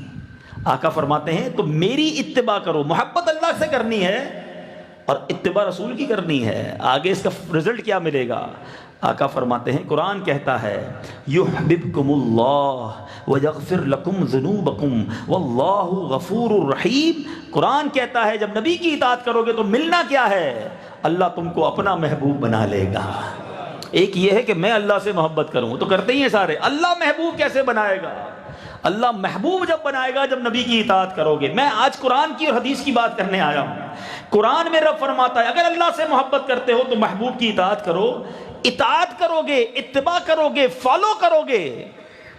آقا فرماتے ہیں تو میری اتباع کرو. محبت اللہ سے کرنی ہے اور اتباع رسول کی کرنی ہے. آگے اس کا رزلٹ کیا ملے گا؟ آقا فرماتے ہیں قرآن کہتا ہے یحببکم اللہ ویغفر لکم ذنوبکم واللہ غفور الرحیم. قرآن کہتا ہے جب نبی کی اطاعت کرو گے تو ملنا کیا ہے؟ اللہ تم کو اپنا محبوب بنا لے گا. ایک یہ ہے کہ میں اللہ سے محبت کروں، تو کرتے ہی ہیں سارے. اللہ محبوب کیسے بنائے گا؟ اللہ محبوب جب بنائے گا جب نبی کی اطاعت کرو گے. میں آج قرآن کی اور حدیث کی بات کرنے آیا ہوں. قرآن میں رب فرماتا ہے اگر اللہ سے محبت کرتے ہو تو محبوب کی اطاعت کرو. اطاعت کرو گے، اتباع کرو گے، فالو کرو گے.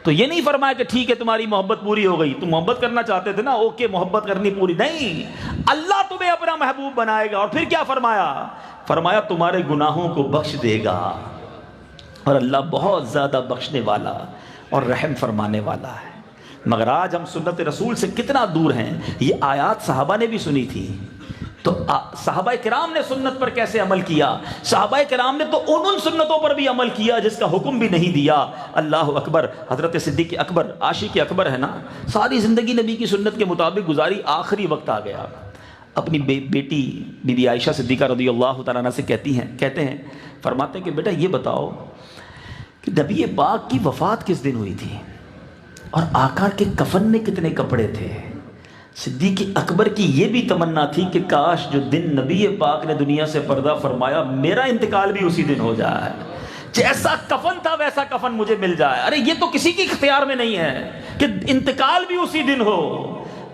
تو یہ نہیں فرمایا کہ ٹھیک ہے تمہاری محبت پوری ہو گئی، تم محبت کرنا چاہتے تھے نا، اوکے محبت کرنی پوری نہیں. اللہ تمہیں اپنا محبوب بنائے گا. اور پھر کیا فرمایا؟ فرمایا تمہارے گناہوں کو بخش دے گا. اور اللہ بہت زیادہ بخشنے والا اور رحم فرمانے والا ہے. مگر آج ہم سنت رسول سے کتنا دور ہیں. یہ آیات صحابہ نے بھی سنی تھی، تو صحابہ کرام نے سنت پر کیسے عمل کیا؟ صحابہ کرام نے تو ان سنتوں پر بھی عمل کیا جس کا حکم بھی نہیں دیا. اللہ اکبر. حضرت صدیق اکبر عاشق اکبر ہے نا، ساری زندگی نبی کی سنت کے مطابق گزاری. آخری وقت آ گیا، اپنی بیٹی بی بی عائشہ صدیقہ رضی اللہ تعالیٰ عنہ سے کہتے ہیں فرماتے ہیں کہ بیٹا یہ بتاؤ کہ نبی پاک کی وفات کس دن ہوئی تھی اور آقا کے کفن میں کتنے کپڑے تھے؟ صدیق اکبر کی یہ بھی تمنا تھی کہ کاش جو دن نبی پاک نے دنیا سے پردہ فرمایا میرا انتقال بھی اسی دن ہو جائے، جیسا کفن تھا ویسا کفن مجھے مل جائے. ارے یہ تو کسی کے اختیار میں نہیں ہے کہ انتقال بھی اسی دن ہو،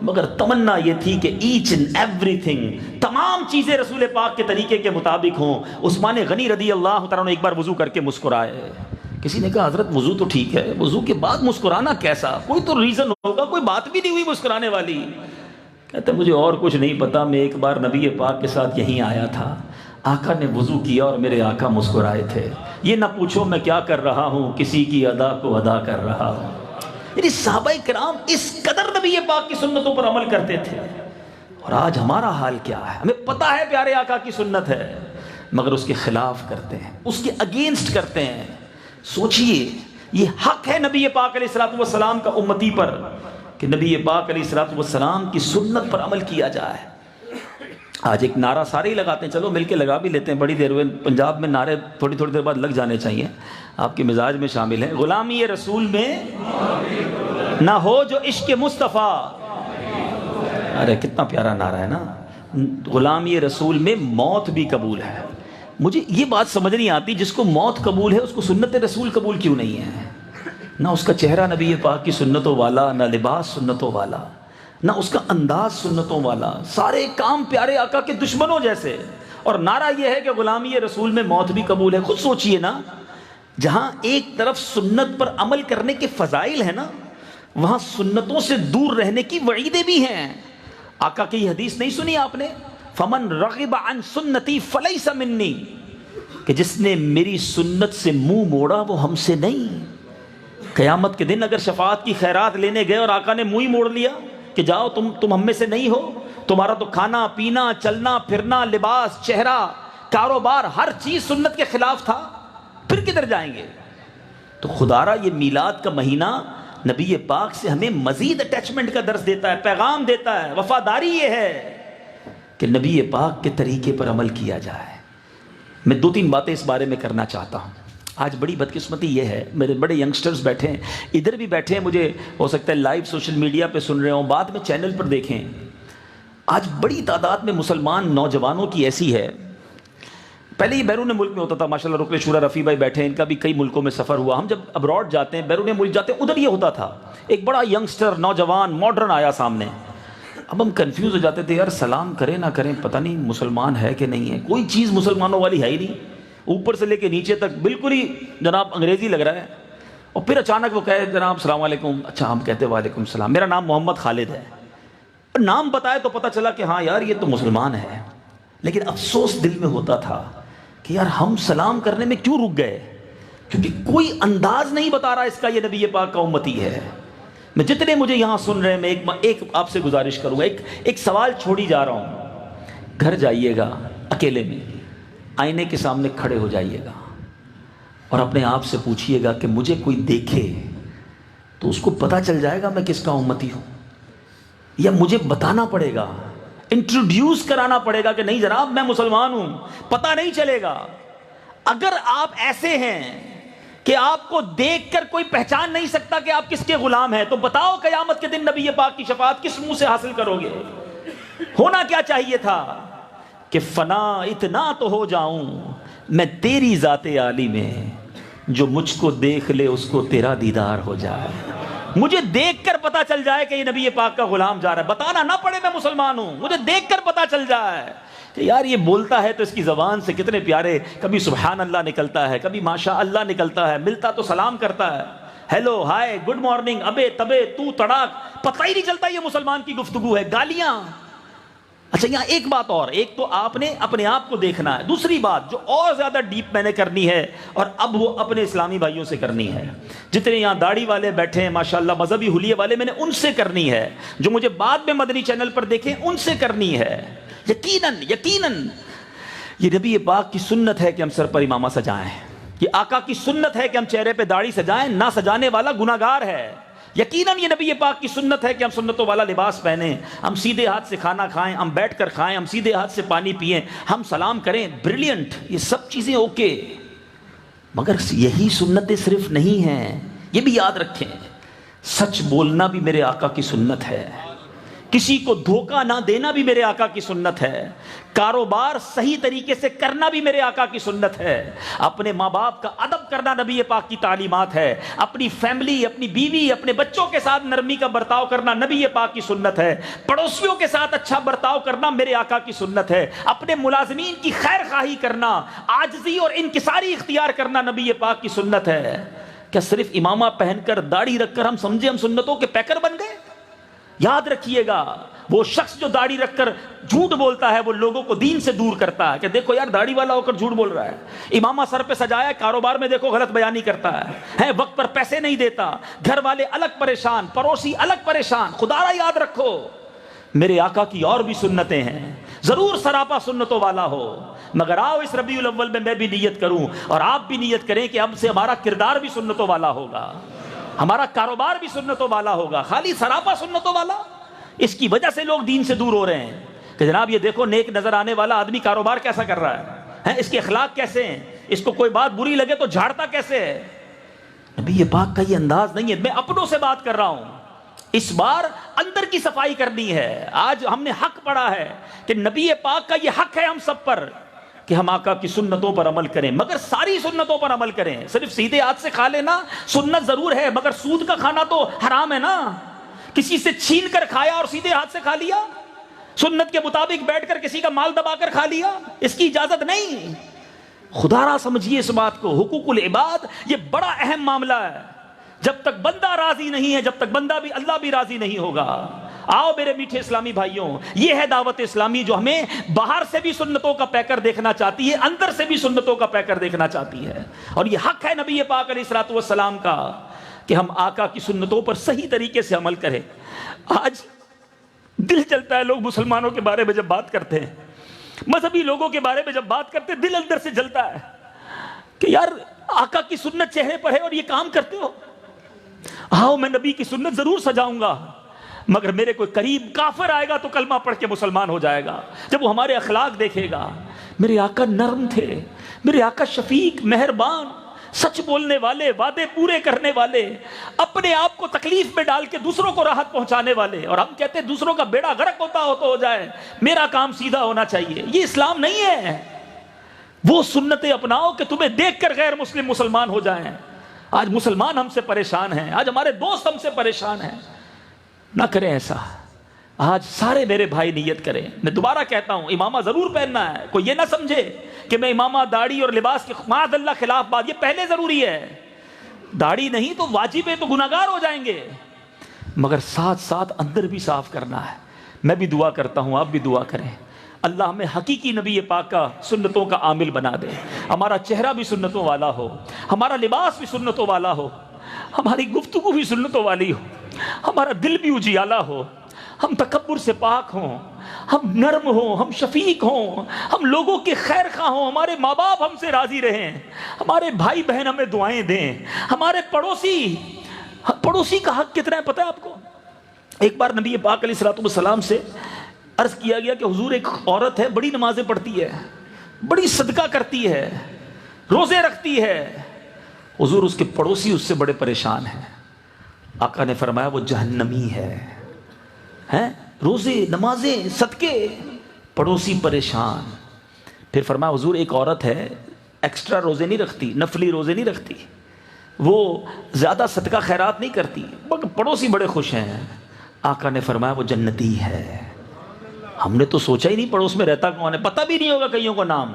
مگر تمنا یہ تھی کہ ایچ اینڈ ایوری تھنگ، تمام چیزیں رسول پاک کے طریقے کے مطابق ہوں. عثمان غنی رضی اللہ تعالیٰ نے ایک بار وضو کر کے مسکرائے. کسی نے کہا حضرت وضو تو ٹھیک ہے، وضو کے بعد مسکرانا کیسا؟ کوئی تو ریزن ہوگا، کوئی بات بھی نہیں ہوئی مسکرانے والی. کہتے مجھے اور کچھ نہیں پتا، میں ایک بار نبی پاک کے ساتھ یہیں آیا تھا، آقا نے وضو کیا اور میرے آقا مسکرائے تھے، یہ نہ پوچھو میں کیا کر رہا ہوں، کسی کی ادا کو ادا کر رہا ہوں۔ یعنی صحابہ کرام اس قدر نبی پاک کی سنتوں پر عمل کرتے تھے، اور آج ہمارا حال کیا ہے؟ ہمیں پتہ ہے پیارے آقا کی سنت ہے، مگر اس کے خلاف کرتے ہیں، اس کے اگینسٹ کرتے ہیں۔ سوچئے یہ حق ہے نبی پاک علیہ الصلوۃ والسلام کا امتی پر کہ نبی پاک علیہ الصلوۃ والسلام کی سنت پر عمل کیا جائے۔ آج ایک نعرہ سارے ہی لگاتے ہیں، چلو مل کے لگا بھی لیتے ہیں، بڑی دیر ہوئے پنجاب میں نعرے تھوڑی تھوڑی دیر بعد لگ جانے چاہیے، آپ کے مزاج میں شامل ہیں۔ غلامی رسول میں نہ ہو جو عشق مصطفیٰ، ارے کتنا پیارا نعرہ ہے نا، غلامی رسول میں موت بھی قبول ہے۔ مجھے یہ بات سمجھ نہیں آتی، جس کو موت قبول ہے اس کو سنت رسول قبول کیوں نہیں ہے؟ نہ اس کا چہرہ نبی پاک کی سنتوں والا، نہ لباس سنتوں والا، نہ اس کا انداز سنتوں والا، سارے کام پیارے آقا کے دشمنوں جیسے، اور نعرہ یہ ہے کہ غلامی رسول میں موت بھی قبول ہے۔ خود سوچئے نا، جہاں ایک طرف سنت پر عمل کرنے کے فضائل ہیں نا، وہاں سنتوں سے دور رہنے کی وعیدیں بھی ہیں۔ آقا کی حدیث نہیں سنی آپ نے؟ فمن رغب عن سنتی فلیس منی، کہ جس نے میری سنت سے منہ موڑا وہ ہم سے نہیں۔ قیامت کے دن اگر شفاعت کی خیرات لینے گئے اور آقا نے منہ ہی موڑ لیا کہ جاؤ تم ہم میں سے نہیں ہو، تمہارا تو کھانا پینا چلنا پھرنا لباس چہرہ کاروبار ہر چیز سنت کے خلاف تھا، پھر کدھر جائیں گے؟ تو خدارا یہ میلاد کا مہینہ نبی پاک سے ہمیں مزید اٹیچمنٹ کا درس دیتا ہے، پیغام دیتا ہے۔ وفاداری یہ ہے کہ نبی پاک کے طریقے پر عمل کیا جائے۔ میں 2-3 باتیں اس بارے میں کرنا چاہتا ہوں۔ آج بڑی بدقسمتی یہ ہے، میرے بڑے ینگسٹرز بیٹھے ہیں، ادھر بھی بیٹھے ہیں، مجھے ہو سکتا ہے لائیو سوشل میڈیا پہ سن رہے ہوں، بعد میں چینل پر دیکھیں۔ آج بڑی تعداد میں مسلمان نوجوانوں کی ایسی ہے، پہلے یہ بیرون ملک میں ہوتا تھا، ماشاءاللہ رکن شورا رفیع بھائی بیٹھے ہیں، ان کا بھی کئی ملکوں میں سفر ہوا۔ ہم جب ابراڈ جاتے ہیں، بیرون ملک جاتے ہیں، ادھر یہ ہوتا تھا، ایک بڑا ینگسٹر نوجوان ماڈرن آیا سامنے، اب ہم کنفیوز ہو جاتے تھے، یار سلام کریں نہ کریں، پتہ نہیں مسلمان ہے کہ نہیں ہے، کوئی چیز مسلمانوں والی ہے ہی نہیں، اوپر سے لے کے نیچے تک بالکل ہی جناب انگریزی لگ رہا ہے۔ اور پھر اچانک وہ کہے جناب السلام علیکم، اچھا ہم کہتے ہیں وعلیکم السلام، میرا نام محمد خالد ہے، اور نام بتائے تو پتہ چلا کہ ہاں یار یہ تو مسلمان ہے۔ لیکن افسوس دل میں ہوتا تھا کہ یار ہم سلام کرنے میں کیوں رک گئے؟ کیونکہ کوئی انداز نہیں بتا رہا اس کا یہ نبی پاک کا امتی ہے۔ میں جتنے مجھے یہاں سن رہے ہیں، میں ایک آپ سے گزارش کروں گا، ایک سوال چھوڑی جا رہا ہوں۔ گھر جائیے گا اکیلے میں، آئینے کے سامنے کھڑے ہو جائیے گا اور اپنے آپ سے پوچھئے گا کہ مجھے کوئی دیکھے تو اس کو پتہ چل جائے گا میں کس کا امتی ہوں، یا مجھے بتانا پڑے گا، انٹروڈیوس کرانا پڑے گا کہ نہیں جناب میں مسلمان ہوں، پتہ نہیں چلے گا۔ اگر آپ ایسے ہیں کہ آپ کو دیکھ کر کوئی پہچان نہیں سکتا کہ آپ کس کے غلام ہیں، تو بتاؤ قیامت کے دن نبی پاک کی شفاعت کس منہ سے حاصل کرو گے؟ ہونا کیا چاہیے تھا کہ فنا اتنا تو ہو جاؤں میں تیری ذات عالی میں، جو مجھ کو دیکھ لے اس کو تیرا دیدار ہو جائے، مجھے دیکھ کر پتا چل جائے کہ یہ نبی پاک کا غلام جا رہا ہے، بتانا نہ پڑے میں مسلمان ہوں، مجھے دیکھ کر پتا چل جائے کہ یار یہ بولتا ہے تو اس کی زبان سے کتنے پیارے، کبھی سبحان اللہ نکلتا ہے، کبھی ماشاء اللہ نکلتا ہے، ملتا تو سلام کرتا ہے، ہیلو ہائے گڈ مارننگ ابے تبے تو تڑاک، پتہ ہی نہیں چلتا یہ مسلمان کی گفتگو ہے، گالیاں۔ اچھا یہاں ایک بات اور، ایک تو آپ نے اپنے آپ کو دیکھنا ہے، دوسری بات جو اور زیادہ ڈیپ میں نے کرنی ہے اور اب وہ اپنے اسلامی بھائیوں سے کرنی ہے، جتنے یہاں داڑھی والے بیٹھے ہیں ماشاءاللہ مذہبی حلیے والے، میں نے ان سے کرنی ہے، جو مجھے بعد میں مدنی چینل پر دیکھیں ان سے کرنی ہے۔ یقیناً یہ نبی پاک کی سنت ہے کہ ہم سر پر امامہ سجائیں، یہ آقا کی سنت ہے کہ ہم چہرے پہ داڑھی سجائیں، نہ سجانے والا گناہگار ہے۔ یقیناً یہ نبی پاک کی سنت ہے کہ ہم سنتوں والا لباس پہنیں، ہم سیدھے ہاتھ سے کھانا کھائیں، ہم بیٹھ کر کھائیں، ہم سیدھے ہاتھ سے پانی پئیں، ہم سلام کریں، بریلینٹ، یہ سب چیزیں اوکے، مگر یہی سنتیں صرف نہیں ہیں، یہ بھی یاد رکھیں، سچ بولنا بھی میرے آقا کی سنت ہے، کسی کو دھوکہ نہ دینا بھی میرے آقا کی سنت ہے، کاروبار صحیح طریقے سے کرنا بھی میرے آقا کی سنت ہے، اپنے ماں باپ کا ادب کرنا نبی پاک کی تعلیمات ہے، اپنی فیملی، اپنی بیوی، اپنے بچوں کے ساتھ نرمی کا برتاؤ کرنا نبی پاک کی سنت ہے، پڑوسیوں کے ساتھ اچھا برتاؤ کرنا میرے آقا کی سنت ہے، اپنے ملازمین کی خیر خواہی کرنا، عاجزی اور انکساری اختیار کرنا نبی پاک کی سنت ہے۔ کیا صرف امامہ پہن کر داڑھی رکھ کر ہم سمجھے ہم سنتوں کے پیکر بن گئے؟ یاد رکھیے گا وہ شخص جو داڑھی رکھ کر جھوٹ بولتا ہے وہ لوگوں کو دین سے دور کرتا ہے کہ دیکھو یار داڑھی والا ہو کر جھوٹ بول رہا ہے، امامہ سر پہ سجایا ہے، کاروبار میں دیکھو غلط بیانی کرتا ہے، وقت پر پیسے نہیں دیتا، گھر والے الگ پریشان، پڑوسی الگ پریشان۔ خدا را یاد رکھو میرے آقا کی اور بھی سنتیں ہیں، ضرور سراپا سنتوں والا ہو، مگر آؤ اس ربیع الاول میں بھی نیت کروں اور آپ بھی نیت کریں کہ اب سے ہمارا کردار بھی سنتوں والا ہوگا، ہمارا کاروبار بھی سنتوں والا ہوگا۔ خالی سراپا سنتوں والا، اس کی وجہ سے لوگ دین سے دور ہو رہے ہیں کہ جناب یہ دیکھو نیک نظر آنے والا آدمی کاروبار کیسا کر رہا ہے، اس کے اخلاق کیسے ہیں، اس کو کوئی بات بری لگے تو جھاڑتا کیسے ہے۔ نبی یہ پاک کا یہ انداز نہیں ہے۔ میں اپنوں سے بات کر رہا ہوں، اس بار اندر کی صفائی کرنی ہے۔ آج ہم نے حق پڑھا ہے کہ نبی پاک کا یہ حق ہے ہم سب پر کہ ہم آقا کی سنتوں پر عمل کریں، مگر ساری سنتوں پر عمل کریں۔ صرف سیدھے ہاتھ سے کھا لینا سنت ضرور ہے، مگر سود کا کھانا تو حرام ہے نا۔ کسی سے چھین کر کھایا اور سیدھے ہاتھ سے کھا لیا، سنت کے مطابق بیٹھ کر کسی کا مال دبا کر کھا لیا، اس کی اجازت نہیں۔ خدا را سمجھیے اس بات کو، حقوق العباد یہ بڑا اہم معاملہ ہے۔ جب تک بندہ راضی نہیں ہے، جب تک بندہ بھی اللہ بھی راضی نہیں ہوگا۔ آؤ میرے میٹھے اسلامی بھائیوں، یہ ہے دعوت اسلامی جو ہمیں باہر سے بھی سنتوں کا پیکر دیکھنا چاہتی ہے، اندر سے بھی سنتوں کا پیکر دیکھنا چاہتی ہے۔ اور یہ حق ہے نبی پاک علیہ الصلوۃ والسلام کا کہ ہم آقا کی سنتوں پر صحیح طریقے سے عمل کریں۔ آج دل چلتا ہے، لوگ مسلمانوں کے بارے میں جب بات کرتے ہیں، مذہبی لوگوں کے بارے میں جب بات کرتے ہیں، دل اندر سے جلتا ہے کہ یار آقا کی سنت چہرے پر ہے اور یہ کام کرتے ہو۔ ہاں میں نبی کی سنت ضرور سجاؤں گا، مگر میرے کوئی قریب کافر آئے گا تو کلمہ پڑھ کے مسلمان ہو جائے گا جب وہ ہمارے اخلاق دیکھے گا۔ میرے آقا نرم تھے، میرے آقا شفیق، مہربان، سچ بولنے والے، وعدے پورے کرنے والے، اپنے آپ کو تکلیف میں ڈال کے دوسروں کو راحت پہنچانے والے۔ اور ہم کہتے ہیں دوسروں کا بیڑا غرق ہوتا ہو تو ہو جائے، میرا کام سیدھا ہونا چاہیے۔ یہ اسلام نہیں ہے۔ وہ سنتیں اپناؤ کہ تمہیں دیکھ کر غیر مسلم مسلمان ہو جائیں۔ آج مسلمان ہم سے پریشان ہیں، آج ہمارے دوست ہم سے پریشان ہیں۔ نہ کریں ایسا۔ آج سارے میرے بھائی نیت کریں۔ میں دوبارہ کہتا ہوں امامہ ضرور پہننا ہے، کوئی یہ نہ سمجھے کہ میں امامہ داڑھی اور لباس کے معاذ اللہ خلاف بات، یہ پہلے ضروری ہے۔ داڑھی نہیں تو واجب ہے تو گناہگار ہو جائیں گے، مگر ساتھ ساتھ اندر بھی صاف کرنا ہے۔ میں بھی دعا کرتا ہوں، آپ بھی دعا کریں، اللہ ہمیں حقیقی نبی پاک کا سنتوں کا عامل بنا دے، ہمارا چہرہ بھی سنتوں والا ہو، ہمارا لباس بھی سنتوں والا ہو، ہماری گفتگو بھی سنتوں والی ہو، ہمارا دل بھی اجیالہ ہو، ہم تکبر سے پاک ہوں، ہم نرم ہوں، ہم شفیق ہوں، ہم لوگوں کے خیر خواہ ہوں، ہمارے ماں باپ ہم سے راضی رہیں، ہمارے بھائی بہن ہمیں دعائیں دیں، ہمارے پڑوسی کا حق کتنا ہے پتہ ہے آپ کو؟ ایک بار نبی پاک علیہ الصلوۃ والسلام سے عرض کیا گیا کہ حضور ایک عورت ہے، بڑی نمازیں پڑھتی ہے، بڑی صدقہ کرتی ہے، روزے رکھتی ہے، حضور اس کے پڑوسی اس سے بڑے پریشان ہیں۔ آقا نے فرمایا وہ جہنمی ہے، روزے نمازیں صدقے، پڑوسی پریشان۔ پھر فرمایا حضور ایک عورت ہے ایکسٹرا روزے نہیں رکھتی، نفلی روزے نہیں رکھتی، وہ زیادہ صدقہ خیرات نہیں کرتی، مگر پڑوسی بڑے خوش ہیں۔ آقا نے فرمایا وہ جنتی ہے۔ ہم نے تو سوچا ہی نہیں پڑوس میں رہتا کون ہے، پتہ بھی نہیں ہوگا کئیوں کو نام،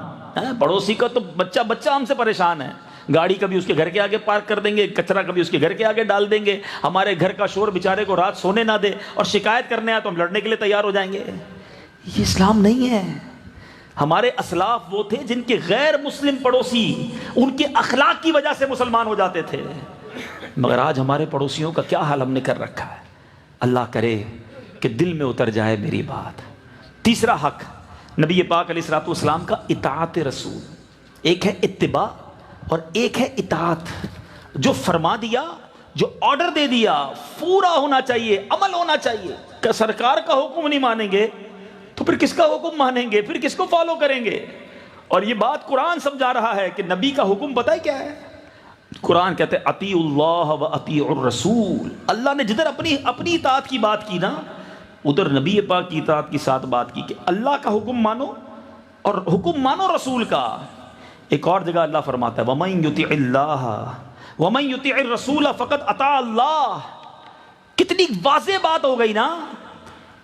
پڑوسی کا تو بچہ ہم سے پریشان ہے، گاڑی کبھی اس کے گھر کے آگے پارک کر دیں گے، کچرا کبھی اس کے گھر کے آگے ڈال دیں گے، ہمارے گھر کا شور بیچارے کو رات سونے نہ دے، اور شکایت کرنے آئے تو ہم لڑنے کے لیے تیار ہو جائیں گے۔ یہ اسلام نہیں ہے۔ ہمارے اسلاف وہ تھے جن کے غیر مسلم پڑوسی ان کے اخلاق کی وجہ سے مسلمان ہو جاتے تھے، مگر آج ہمارے پڑوسیوں کا کیا حال ہم نے کر رکھا ہے۔ اللہ کرے کہ دل میں اتر جائے میری بات۔ تیسرا حق نبی پاک علیہ الصلوۃ والسلام کا اطاعت رسول، ایک ہے اتباع اور ایک ہے اطاعت۔ جو فرما دیا، جو آرڈر دے دیا، پورا ہونا چاہیے، عمل ہونا چاہیے۔ کہ سرکار کا حکم نہیں مانیں گے تو پھر کس کا حکم مانیں گے، پھر کس کو فالو کریں گے؟ اور یہ بات قرآن سمجھا رہا ہے کہ نبی کا حکم پتہ ہے کیا ہے؟ قرآن کہتے ہیں اطیعوا اللہ و اطیعوا الرسول۔ اللہ نے جدھر اپنی اطاعت کی بات کی نا، ادھر نبی پاک کی اطاعت کی ساتھ بات کی کہ اللہ کا حکم مانو اور حکم مانو رسول کا۔ ایک اور جگہ اللہ فرماتا ہے وَمَن يُطِعِ اللَّهَ وَمَن يُطِعِ الرَّسُولَ فَقَدْ أَطَاعَ اللَّهَ۔ کتنی واضح بات ہو گئی نا۔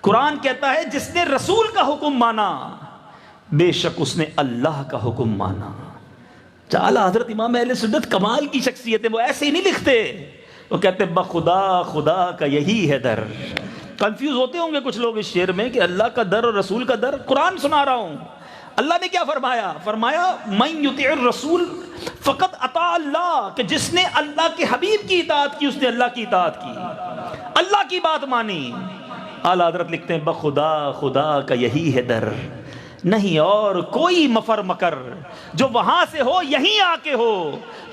قرآن کہتا ہے جس نے رسول کا حکم مانا بے شک اس نے اللہ کا حکم مانا۔ اعلیٰ حضرت امام اہل سنت کمال کی شخصیت ہے، وہ ایسے ہی نہیں لکھتے، وہ کہتے بخدا خدا کا یہی ہے در، کنفیوز ہوتے ہوں گے کچھ لوگ اس شعر میں کہ اللہ کا در اور رسول کا در. قرآن سنا رہا ہوں. اللہ نے کیا فرمایا؟ فرمایا من یطع الرسول فقط اطاع اللہ، کہ جس نے اللہ کے حبیب کی اطاعت کی اس نے اللہ کی اطاعت کی، اللہ کی بات مانی. اعلیٰ حضرت لکھتے ہیں بخدا خدا کا یہی ہے در، نہیں اور کوئی مفر مکر، جو وہاں سے ہو یہیں آ کے ہو،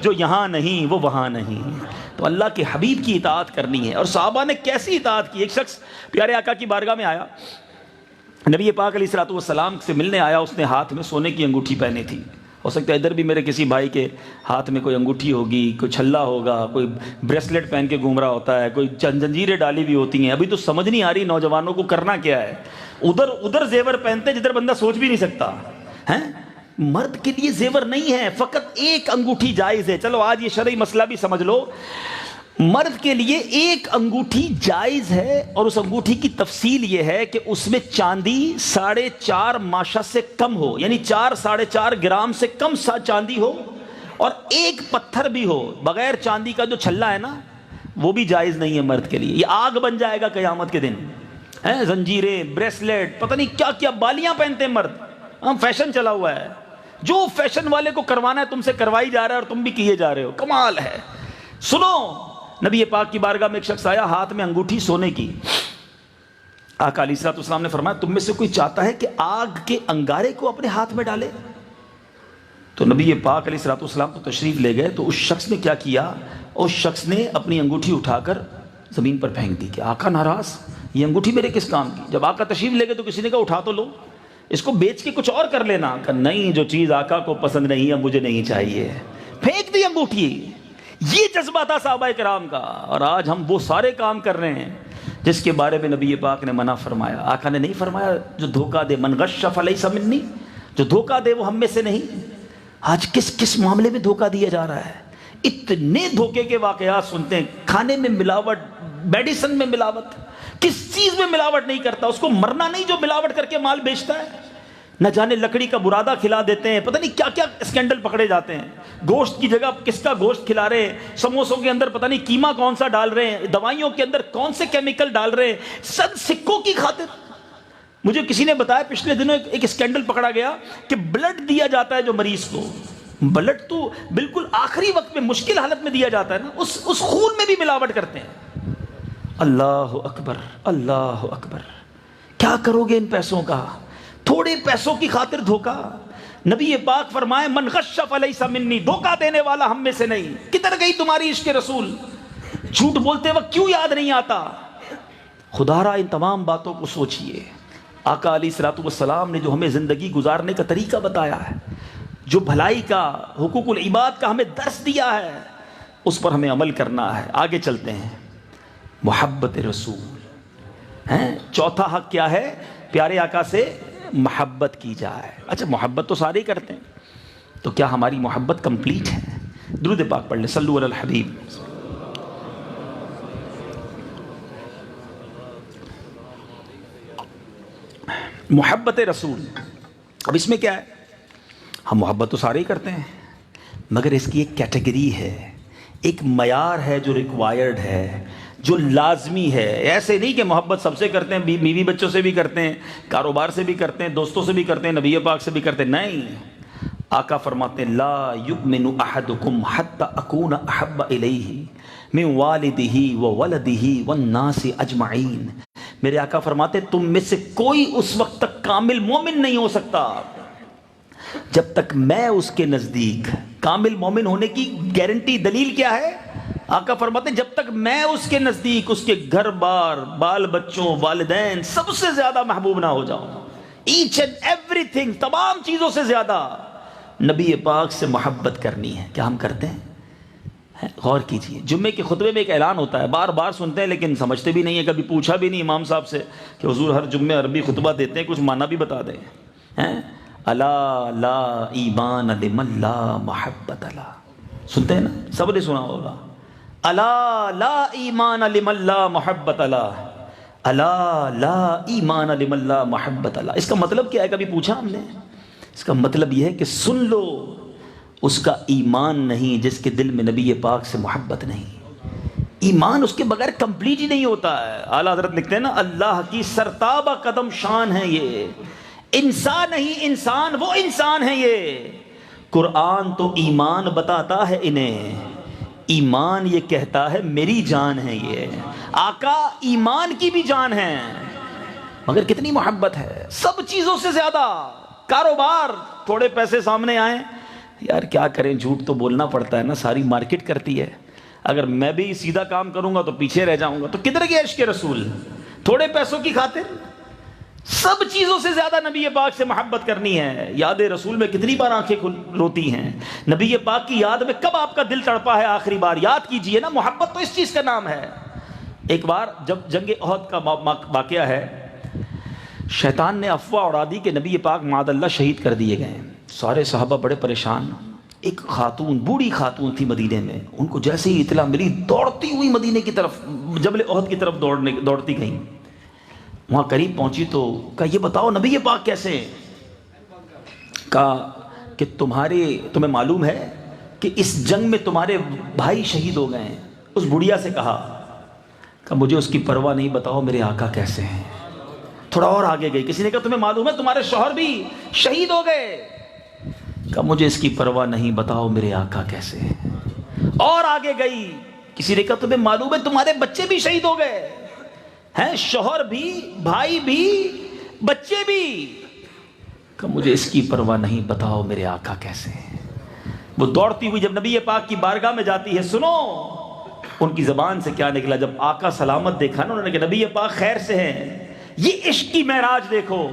جو یہاں نہیں وہ وہاں نہیں. تو اللہ کے حبیب کی اطاعت کرنی ہے. اور صحابہ نے کیسی اطاعت کی؟ ایک شخص پیارے آقا کی بارگاہ میں آیا، نبی پاک علیہ الصلوۃ والسلام سے ملنے آیا. اس نے ہاتھ میں سونے کی انگوٹھی پہنی تھی. ہو سکتا ہے ادھر بھی میرے کسی بھائی کے ہاتھ میں کوئی انگوٹھی ہوگی، کوئی چھلا ہوگا، کوئی بریسلیٹ پہن کے گھوم رہا ہوتا ہے، کوئی زنجیریں ڈالی بھی ہوتی ہیں. ابھی تو سمجھ نہیں آ رہی نوجوانوں کو کرنا کیا ہے. ادھر زیور پہنتے جدھر بندہ سوچ بھی نہیں سکتا ہیں. مرد کے لیے زیور نہیں ہے، فقط ایک انگوٹھی جائز ہے. چلو آج یہ شرعی مسئلہ بھی سمجھ لو. مرد کے لیے ایک انگوٹھی جائز ہے، اور اس انگوٹھی کی تفصیل یہ ہے کہ اس میں چاندی 4.5 ماشا سے کم ہو، یعنی 4-4.5 گرام سے کم چاندی ہو، اور ایک پتھر بھی ہو. بغیر چاندی کا جو چھلا ہے نا وہ بھی جائز نہیں ہے مرد کے لیے. یہ آگ بن جائے گا قیامت کے دن. زنجیریں، بریسلیٹ، پتہ نہیں کیا کیا بالیاں پہنتے ہیں مرد. ہم فیشن چلا ہوا ہے، جو فیشن والے کو کروانا ہے تم سے کروائی جا رہا ہے اور تم بھی کیے جا رہے ہو. کمال ہے. سنو، نبی پاک کی بارگاہ میں ایک شخص آیا، ہاتھ میں انگوٹھی سونے کی. آقا علیہ الصلوۃ والسلام نے فرمایا تم میں سے کوئی چاہتا ہے کہ آگ کے انگارے کو اپنے ہاتھ میں ڈالے؟ تو نبی پاک علیہ الصلوۃ والسلام تو تشریف لے گئے. تو اس شخص نے کیا کیا؟ اس شخص نے اپنی انگوٹھی اٹھا کر زمین پر پھینک دی کہ آقا ناراض، یہ انگوٹھی میرے کس کام کی؟ جب آقا تشریف لے گئے تو کسی نے کہا اٹھا تو لو، اس کو بیچ کے کچھ اور کر لینا. کہ نہیں، جو چیز آقا کو پسند نہیں ہے مجھے نہیں چاہیے. پھینک دی انگوٹھی. یہ جذبہ تھا صحابہ کرام کا. اور آج ہم وہ سارے کام کر رہے ہیں جس کے بارے میں نبی پاک نے منع فرمایا. آقا نے نہیں فرمایا جو دھوکہ دے من غش فلیس منی، جو دھوکہ دے وہ ہم میں سے نہیں. آج کس معاملے میں دھوکہ دیا جا رہا ہے؟ اتنے دھوکے کے واقعات سنتے ہیں. کھانے میں ملاوٹ، میڈیسن میں ملاوٹ، کس چیز میں ملاوٹ نہیں کرتا اس کو مرنا نہیں جو ملاوٹ کر کے مال بیچتا ہے. نہ جانے لکڑی کا برادہ کھلا دیتے ہیں، پتہ نہیں کیا کیا اسکینڈل پکڑے جاتے ہیں. گوشت کی جگہ کس کا گوشت کھلا رہے ہیں، سموسوں کے اندر پتہ نہیں قیمہ کون سا ڈال رہے ہیں، دوائیوں کے اندر کون سے کیمیکل ڈال رہے ہیں، سب سکوں کی خاطر. مجھے کسی نے بتایا پچھلے دنوں ایک اسکینڈل پکڑا گیا کہ بلڈ دیا جاتا ہے جو مریض کو. بلڈ تو بالکل آخری وقت میں مشکل حالت میں دیا جاتا ہے نا، اس خون میں بھی ملاوٹ کرتے ہیں. اللہ اکبر، اللہ اکبر. کیا کرو گے ان پیسوں کا؟ تھوڑے پیسوں کی خاطر دھوکا. نبی پاک فرمائے من غش فلیس منی، دھوکا دینے والا ہم میں سے نہیں. کدھر گئی تمہاری عشق رسول؟ جھوٹ بولتے وقت کیوں یاد نہیں آتا؟ خدا را ان تمام باتوں کو سوچئے. آقا علیہ الصلوۃ والسلام نے جو ہمیں زندگی گزارنے کا طریقہ بتایا ہے، جو بھلائی کا، حقوق العباد کا ہمیں درس دیا ہے، اس پر ہمیں عمل کرنا ہے. آگے چلتے ہیں. محبت رسول ہیں. چوتھا حق کیا ہے؟ پیارے آقا سے محبت کی جائے. اچھا، محبت تو سارے ہی کرتے ہیں، تو کیا ہماری محبت کمپلیٹ ہے؟ درود پاک پڑھ لیں، صلو علی الحبیب. محبت رسول. اب اس میں کیا ہے؟ ہم محبت تو سارے ہی کرتے ہیں، مگر اس کی ایک کیٹیگری ہے، ایک معیار ہے جو ریکوائرڈ ہے، جو لازمی ہے. ایسے نہیں کہ محبت سب سے کرتے ہیں، بیوی بچوں سے بھی کرتے ہیں، کاروبار سے بھی کرتے ہیں، دوستوں سے بھی کرتے ہیں، نبی پاک سے بھی کرتے ہیں. نہیں، آقا فرماتے ہیں لا یؤمن احدکم حتی اکون احب الیہ من والدہ وولدہ والناس اجمعین. میرے آقا فرماتے ہیں تم میں سے کوئی اس وقت تک کامل مومن نہیں ہو سکتا جب تک میں اس کے نزدیک. کامل مومن ہونے کی گارنٹی، دلیل کیا ہے؟ آقا فرماتے ہیں جب تک میں اس کے نزدیک اس کے گھر بار، بال بچوں، والدین سب سے زیادہ محبوب نہ ہو جاؤں. ایچ اینڈ ایوری تھنگ، تمام چیزوں سے زیادہ نبی پاک سے محبت کرنی ہے. کیا ہم کرتے ہیں؟ غور کیجئے. جمعے کے خطبے میں ایک اعلان ہوتا ہے، بار بار سنتے ہیں لیکن سمجھتے بھی نہیں ہیں. کبھی پوچھا بھی نہیں امام صاحب سے کہ حضور ہر جمعے عربی خطبہ دیتے ہیں، کچھ معنی بھی بتا دیں. الا لا ایمان لمن لا محبت لا. سنتے ہیں نا، سب نے سنا ہوگا. الا لا ایمان لمن لا محبت لا، الا لا ایمان لمن لا محبت لا. اس کا مطلب کیا ہے؟ کبھی پوچھا ہم نے؟ اس کا مطلب یہ ہے کہ سن لو، اس کا ایمان نہیں جس کے دل میں نبی پاک سے محبت نہیں. ایمان اس کے بغیر کمپلیٹ ہی نہیں ہوتا ہے. اعلیٰ حضرت لکھتے ہیں نا اللہ کی سرتابہ قدم شان ہے یہ, انسان نہیں انسان, وہ انسان ہے یہ. قرآن تو ایمان بتاتا ہے انہیں, ایمان یہ کہتا ہے میری جان ہے یہ. آقا ایمان کی بھی جان ہے, مگر کتنی محبت ہے سب چیزوں سے زیادہ. کاروبار تھوڑے پیسے سامنے آئیں, یار کیا کریں, جھوٹ تو بولنا پڑتا ہے نا, ساری مارکیٹ کرتی ہے. اگر میں بھی سیدھا کام کروں گا تو پیچھے رہ جاؤں گا. تو کدھر گئے عشق رسول؟ تھوڑے پیسوں کی خاطر سب چیزوں سے زیادہ نبی پاک سے محبت کرنی ہے. یاد رسول میں کتنی بار آنکھیں روتی ہیں, نبی پاک کی یاد میں کب آپ کا دل تڑپا ہے آخری بار؟ یاد کیجئے نا, محبت تو اس چیز کا نام ہے. ایک بار جب جنگ احد کا واقعہ ہے, شیطان نے افواہ اڑا دی کہ نبی پاک معاذ اللہ شہید کر دیے گئے. سارے صحابہ بڑے پریشان. ایک خاتون, بوڑھی خاتون تھی مدینے میں, ان کو جیسے ہی اطلاع ملی دوڑتی ہوئی مدینے کی طرف, جبل احد کی طرف دوڑتی گئیں. وہاں قریب پہنچی تو کہا یہ بتاؤ نبی پاک کیسے ہیں؟ کہا کہ تمہیں معلوم ہے کہ اس جنگ میں تمہارے بھائی شہید ہو گئے ہیں. اس بڑھیا سے کہا مجھے اس کی پرواہ نہیں, بتاؤ میرے آقا کیسے ہیں. تھوڑا اور آگے گئی, کسی نے کہا تمہیں معلوم ہے تمہارے شوہر بھی شہید ہو گئے. کہا مجھے اس کی پرواہ نہیں, بتاؤ میرے آقا کیسے ہیں. اور آگے گئی, کسی نے کہا تمہیں معلوم ہے تمہارے بچے بھی شہید ہو گئے ہیں, شوہر بھی, بھائی بھی, بچے بھی. کہ مجھے اس کی پرواہ نہیں, بتاؤ میرے آقا کیسے ہیں. وہ دوڑتی ہوئی جب نبی پاک کی بارگاہ میں جاتی ہے, سنو ان کی زبان سے کیا نکلا. جب آقا سلامت دیکھا نا, انہوں نے کہا نبی پاک خیر سے ہیں, یہ عشق کی معراج دیکھو.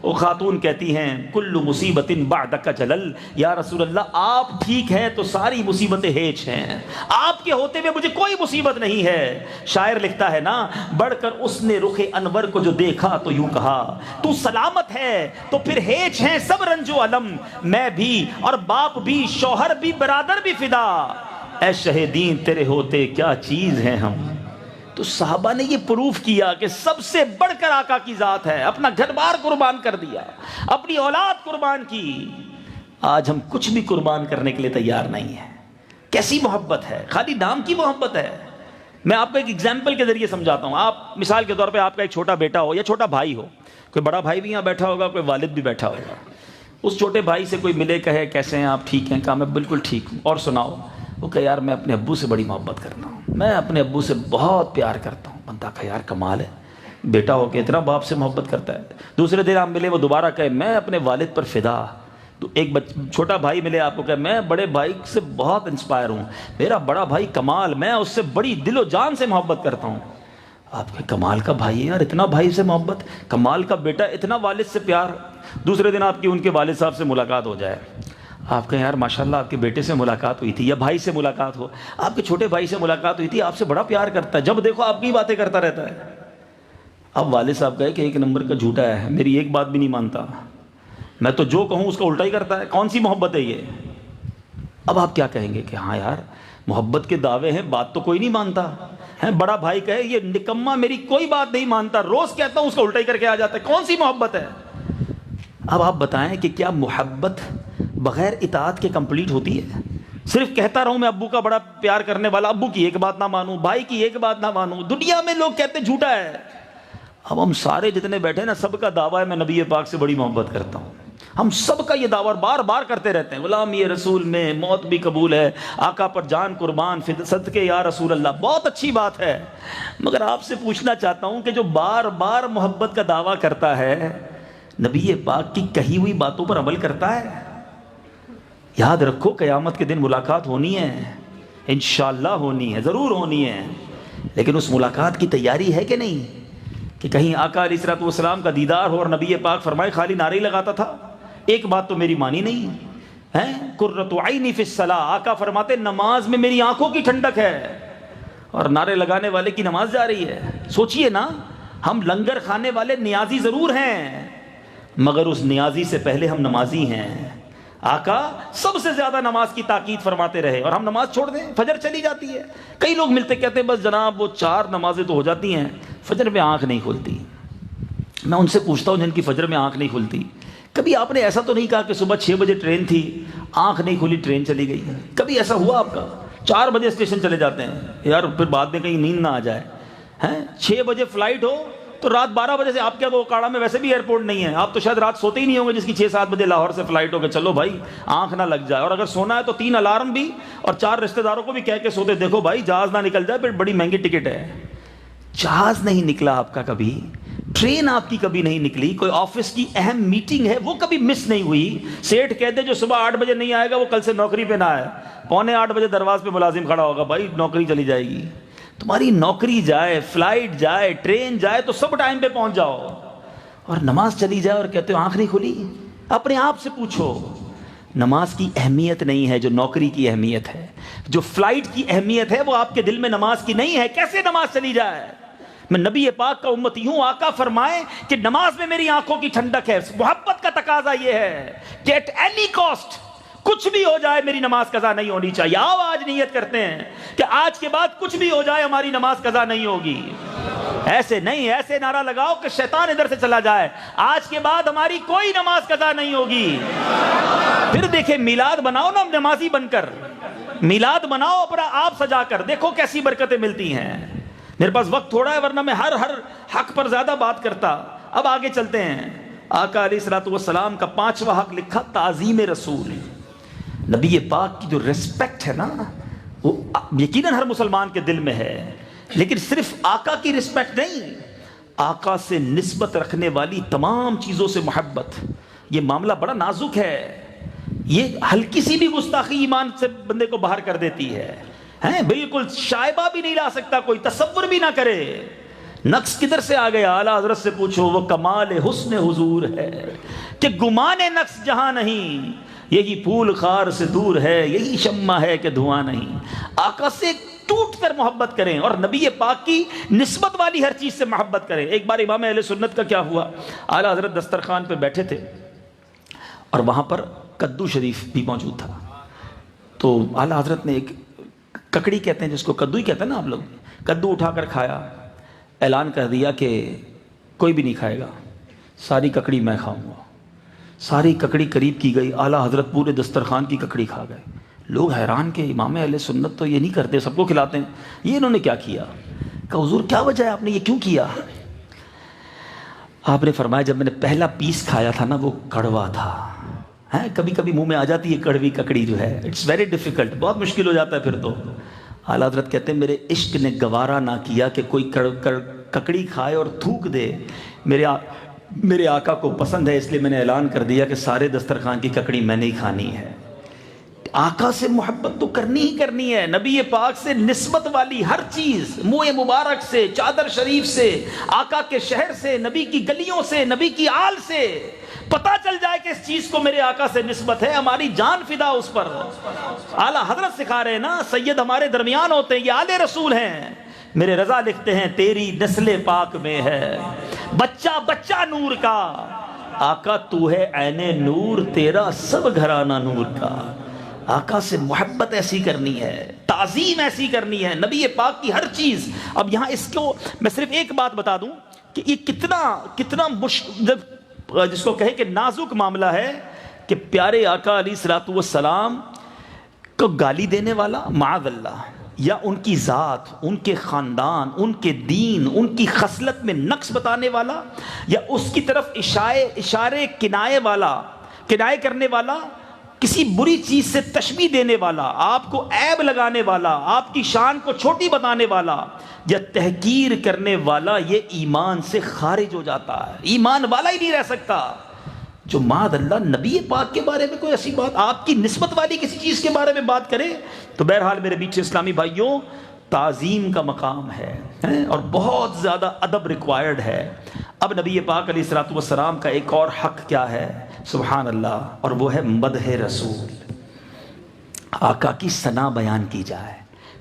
وہ خاتون کہتی ہیں کل مصیبت بعدک جلل, یا رسول اللہ آپ ٹھیک ہیں تو ساری مصیبتیں ہیچ ہیں, آپ کے ہوتے ہوئے مجھے کوئی مصیبت نہیں ہے. شاعر لکھتا ہے نا, بڑھ کر اس نے رخ انور کو جو دیکھا تو یوں کہا تو سلامت ہے تو پھر ہیچ ہیں سب رنج و علم, میں بھی اور باپ بھی, شوہر بھی, برادر بھی فدا, اے شہیدین تیرے ہوتے کیا چیز ہیں ہم. تو صحابہ نے یہ پروف کیا کہ سب سے بڑھ کر آقا کی ذات ہے. اپنا گھر بار قربان کر دیا, اپنی اولاد قربان کی. آج ہم کچھ بھی قربان کرنے کے لیے تیار نہیں ہیں. کیسی محبت ہے, خالی نام کی محبت ہے. میں آپ کو ایک ایگزامپل کے ذریعے سمجھاتا ہوں. آپ مثال کے طور پہ آپ کا ایک چھوٹا بیٹا ہو یا چھوٹا بھائی ہو, کوئی بڑا بھائی بھی یہاں بیٹھا ہوگا, کوئی والد بھی بیٹھا ہوگا. اس چھوٹے بھائی سے کوئی ملے, کہے کیسے ہیں آپ, ٹھیک ہیں؟ کہا میں بالکل ٹھیک ہوں, اور سناؤ. وہ کہا یار میں اپنے ابو سے بڑی محبت کرتا ہوں, میں اپنے ابو سے بہت پیار کرتا ہوں. بندہ کہا یار کمال ہے, بیٹا ہو کے اتنا باپ سے محبت کرتا ہے. دوسرے دن آپ ملے, وہ دوبارہ کہے میں اپنے والد پر فدا. تو ایک چھوٹا بھائی ملے آپ کو, کہے میں بڑے بھائی سے بہت انسپائر ہوں, میرا بڑا بھائی کمال, میں اس سے بڑی دل و جان سے محبت کرتا ہوں. آپ کے کمال کا بھائی ہے یار, اتنا بھائی سے محبت, کمال کا بیٹا, اتنا والد سے پیار. دوسرے دن آپ کی ان کے والد صاحب سے ملاقات ہو جائے, آپ کہیں یار ماشاءاللہ آپ کے بیٹے سے ملاقات ہوئی تھی, یا بھائی سے ملاقات ہو, آپ کے چھوٹے بھائی سے ملاقات ہوئی تھی, آپ سے بڑا پیار کرتا ہے, جب دیکھو آپ کی باتیں کرتا رہتا ہے. اب والد صاحب کہے کہ ایک نمبر کا جھوٹا ہے, میری ایک بات بھی نہیں مانتا, میں تو جو کہوں اس کا الٹا ہی کرتا ہے, کون سی محبت ہے یہ. اب آپ کیا کہیں گے کہ ہاں یار محبت کے دعوے ہیں, بات تو کوئی نہیں مانتا ہے. بڑا بھائی کہے یہ نکما میری کوئی بات نہیں مانتا, روز کہتا ہوں اس کا الٹا ہی کر کے آ جاتا ہے, کون سی محبت ہے. اب آپ بتائیں کہ کیا محبت بغیر اطاعت کے کمپلیٹ ہوتی ہے؟ صرف کہتا رہوں میں ابو کا بڑا پیار کرنے والا, ابو کی ایک بات نہ مانوں, بھائی کی ایک بات نہ مانوں. دنیا میں لوگ کہتے جھوٹا ہے. اب ہم سارے جتنے بیٹھے نا, سب کا دعویٰ ہے میں نبی پاک سے بڑی محبت کرتا ہوں. ہم سب کا یہ دعویٰ بار بار کرتے رہتے ہیں, غلامی رسول میں موت بھی قبول ہے, آقا پر جان قربان, صدقے یا رسول اللہ, بہت اچھی بات ہے. مگر آپ سے پوچھنا چاہتا ہوں کہ جو بار بار محبت کا دعویٰ کرتا ہے, نبی پاک کی کہی ہوئی باتوں پر عمل کرتا ہے؟ یاد رکھو قیامت کے دن ملاقات ہونی ہے, انشاءاللہ ہونی ہے, ضرور ہونی ہے. لیکن اس ملاقات کی تیاری ہے کہ نہیں, کہ کہیں آقا علیہ الصلوۃ والسلام کا دیدار ہو اور نبی پاک فرمائے خالی نعرے لگاتا تھا, ایک بات تو میری مانی نہیں ہے. قرۃ عینی فی الصلاۃ, آقا فرماتے نماز میں میری آنکھوں کی ٹھنڈک ہے, اور نعرے لگانے والے کی نماز جا رہی ہے. سوچئے نا, ہم لنگر کھانے والے نیازی ضرور ہیں, مگر اس نیازی سے پہلے ہم نمازی ہیں. آقا سب سے زیادہ نماز کی تاکید فرماتے رہے, اور ہم نماز چھوڑ دیں, فجر چلی جاتی ہے. کئی لوگ ملتے کہتے ہیں بس جناب وہ 4 نمازیں تو ہو جاتی ہیں, فجر میں آنکھ نہیں کھلتی. میں ان سے پوچھتا ہوں جن کی فجر میں آنکھ نہیں کھلتی, کبھی آپ نے ایسا تو نہیں کہا کہ صبح 6 بجے ٹرین تھی, آنکھ نہیں کھلی, ٹرین چلی گئی؟ کبھی ایسا ہوا آپ کا؟ 4 بجے اسٹیشن چلے جاتے ہیں یار، پھر بعد میں کہیں نیند نہ آ جائے ہیں. 6 بجے فلائٹ ہو تو رات 12 بجے سے آپ کیا، وہ اکاڑا میں ویسے بھی ایئرپورٹ نہیں ہے، آپ تو شاید رات سوتے ہی نہیں ہوں گے جس کی 6-7 بجے لاہور سے فلائٹ ہو کے چلو بھائی آنکھ نہ لگ جائے. اور اگر سونا ہے تو 3 الارم بھی اور 4 رشتہ داروں کو بھی کہہ کے سوتے، دیکھو بھائی جہاز نہ نکل جائے، پھر بڑی مہنگی ٹکٹ ہے. جہاز نہیں نکلا آپ کا کبھی، ٹرین آپ کی کبھی نہیں نکلی، کوئی آفس کی اہم میٹنگ ہے وہ کبھی مس نہیں ہوئی. سیٹ کہہ دے جو صبح 8 بجے نہیں آئے گا وہ کل سے نوکری پہ نہ آئے، 7:45 بجے دروازے پہ ملازم کھڑا ہوگا، بھائی نوکری چلی جائے گی. تمہاری نوکری جائے، فلائٹ جائے، ٹرین جائے تو سب ٹائم پہ پہنچ جاؤ. اور نماز چلی جائے اور کہتے ہو آنکھ نہیں کھلی. اپنے آپ سے پوچھو، نماز کی اہمیت نہیں ہے جو نوکری کی اہمیت ہے، جو فلائٹ کی اہمیت ہے وہ آپ کے دل میں نماز کی نہیں ہے. کیسے نماز چلی جائے؟ میں نبی پاک کا امتی ہوں، آقا فرمائے کہ نماز میں میری آنکھوں کی ٹھنڈک ہے. محبت کا تقاضا یہ ہے کہ ایٹ اینی کاسٹ کچھ بھی ہو جائے میری نماز قضا نہیں ہونی چاہیے. آؤ آج نیت کرتے ہیں کہ آج کے بعد کچھ بھی ہو جائے ہماری نماز قضا نہیں ہوگی. ایسے نہیں، ایسے نعرہ لگاؤ کہ شیطان ادھر سے چلا جائے، آج کے بعد ہماری کوئی نماز قضا نہیں ہوگی. پھر دیکھیں میلاد بناؤ نا نمازی بن کر، میلاد بناؤ اپنا آپ سجا کر، دیکھو کیسی برکتیں ملتی ہیں. میرے پاس وقت تھوڑا ہے ورنہ میں ہر حق پر زیادہ بات کرتا. اب آگے چلتے ہیں. آقا علیہ الصلوۃ والسلام کا 5واں حق لکھا تعظیم رسول. نبی پاک کی جو ریسپیکٹ ہے نا وہ یقیناً ہر مسلمان کے دل میں ہے، لیکن صرف آقا کی ریسپیکٹ نہیں، آقا سے نسبت رکھنے والی تمام چیزوں سے محبت. یہ معاملہ بڑا نازک ہے، یہ ہلکی سی بھی گستاخی ایمان سے بندے کو باہر کر دیتی ہے. بالکل شائبہ بھی نہیں لا سکتا کوئی، تصور بھی نہ کرے. نقص کدھر سے آ گیا؟ اعلیٰ حضرت سے پوچھو. وہ کمال حسن حضور ہے کہ گمان نقص جہاں نہیں، یہی پھول خار سے دور ہے، یہی شمع ہے کہ دھواں نہیں. آقا سے ٹوٹ کر محبت کریں اور نبی پاک کی نسبت والی ہر چیز سے محبت کریں. ایک بار امام اہل سنت کا کیا ہوا، اعلیٰ حضرت دسترخوان پہ بیٹھے تھے اور وہاں پر کدو شریف بھی موجود تھا. تو اعلیٰ حضرت نے ایک ککڑی کہتے ہیں جس کو کدو ہی کہتے ہیں نا آپ لوگ، کدو اٹھا کر کھایا. اعلان کر دیا کہ کوئی بھی نہیں کھائے گا، ساری ککڑی میں کھاؤں گا. ساری ککڑی قریب کی گئی، اعلیٰ حضرت پورے دسترخوان کی ککڑی کھا گئے. لوگ حیران کہ امام اہل سنت تو یہ نہیں کرتے، سب کو کھلاتے ہیں، یہ انہوں نے کیا کیا؟ کہ حضور کیا وجہ ہے، آپ نے یہ کیوں کیا؟ آپ نے فرمایا جب میں نے پہلا پیس کھایا تھا نا وہ کڑوا تھا. کبھی کبھی منہ میں آ جاتی ہے کڑوی ککڑی جو ہے، اٹس ویری ڈیفیکلٹ، بہت مشکل ہو جاتا ہے پھر تو. اعلیٰ حضرت کہتے ہیں میرے عشق نے گوارا نہ کیا کہ کوئی ککڑی کھائے اور تھوک دے. میرے آقا کو پسند ہے، اس لیے میں نے اعلان کر دیا کہ سارے دسترخوان کی ککڑی میں نے ہی کھانی ہے. آقا سے محبت تو کرنی ہی کرنی ہے. نبی پاک سے نسبت والی ہر چیز، منہ مبارک سے، چادر شریف سے، آقا کے شہر سے، نبی کی گلیوں سے، نبی کی آل سے پتہ چل جائے کہ اس چیز کو میرے آقا سے نسبت ہے، ہماری جان فدا اس پر. اعلیٰ حضرت سکھا رہے ہیں نا، سید ہمارے درمیان ہوتے ہیں، یہ آل رسول ہیں. میرے رضا لکھتے ہیں تیری نسل پاک میں ہے بچہ بچہ نور کا، آقا تو ہے عین نور، تیرا سب گھرانہ نور کا. آقا سے محبت ایسی کرنی ہے، تعظیم ایسی کرنی ہے، نبی پاک کی ہر چیز. اب یہاں اس کو میں صرف ایک بات بتا دوں کہ یہ کتنا جس کو کہے کہ نازک معاملہ ہے کہ پیارے آقا علیہ الصلوۃ والسلام کو گالی دینے والا معاذ اللہ، یا ان کی ذات، ان کے خاندان، ان کے دین، ان کی خصلت میں نقص بتانے والا، یا اس کی طرف اشارے کنائے کرنے والا، کسی بری چیز سے تشبیہ دینے والا، آپ کو عیب لگانے والا، آپ کی شان کو چھوٹی بتانے والا یا تحقیر کرنے والا، یہ ایمان سے خارج ہو جاتا ہے، ایمان والا ہی نہیں رہ سکتا. جو معاذ اللہ نبی پاک کے بارے میں کوئی ایسی بات، آپ کی نسبت والی کسی چیز کے بارے میں بات کرے تو بہرحال میرے میٹھے اسلامی بھائیوں تعظیم کا مقام ہے اور بہت زیادہ ادب ریکوائرڈ ہے. اب نبی پاک علیہ الصلوۃ والسلام کا ایک اور حق کیا ہے، سبحان اللہ، اور وہ ہے مدح رسول. آقا کی ثنا بیان کی جائے.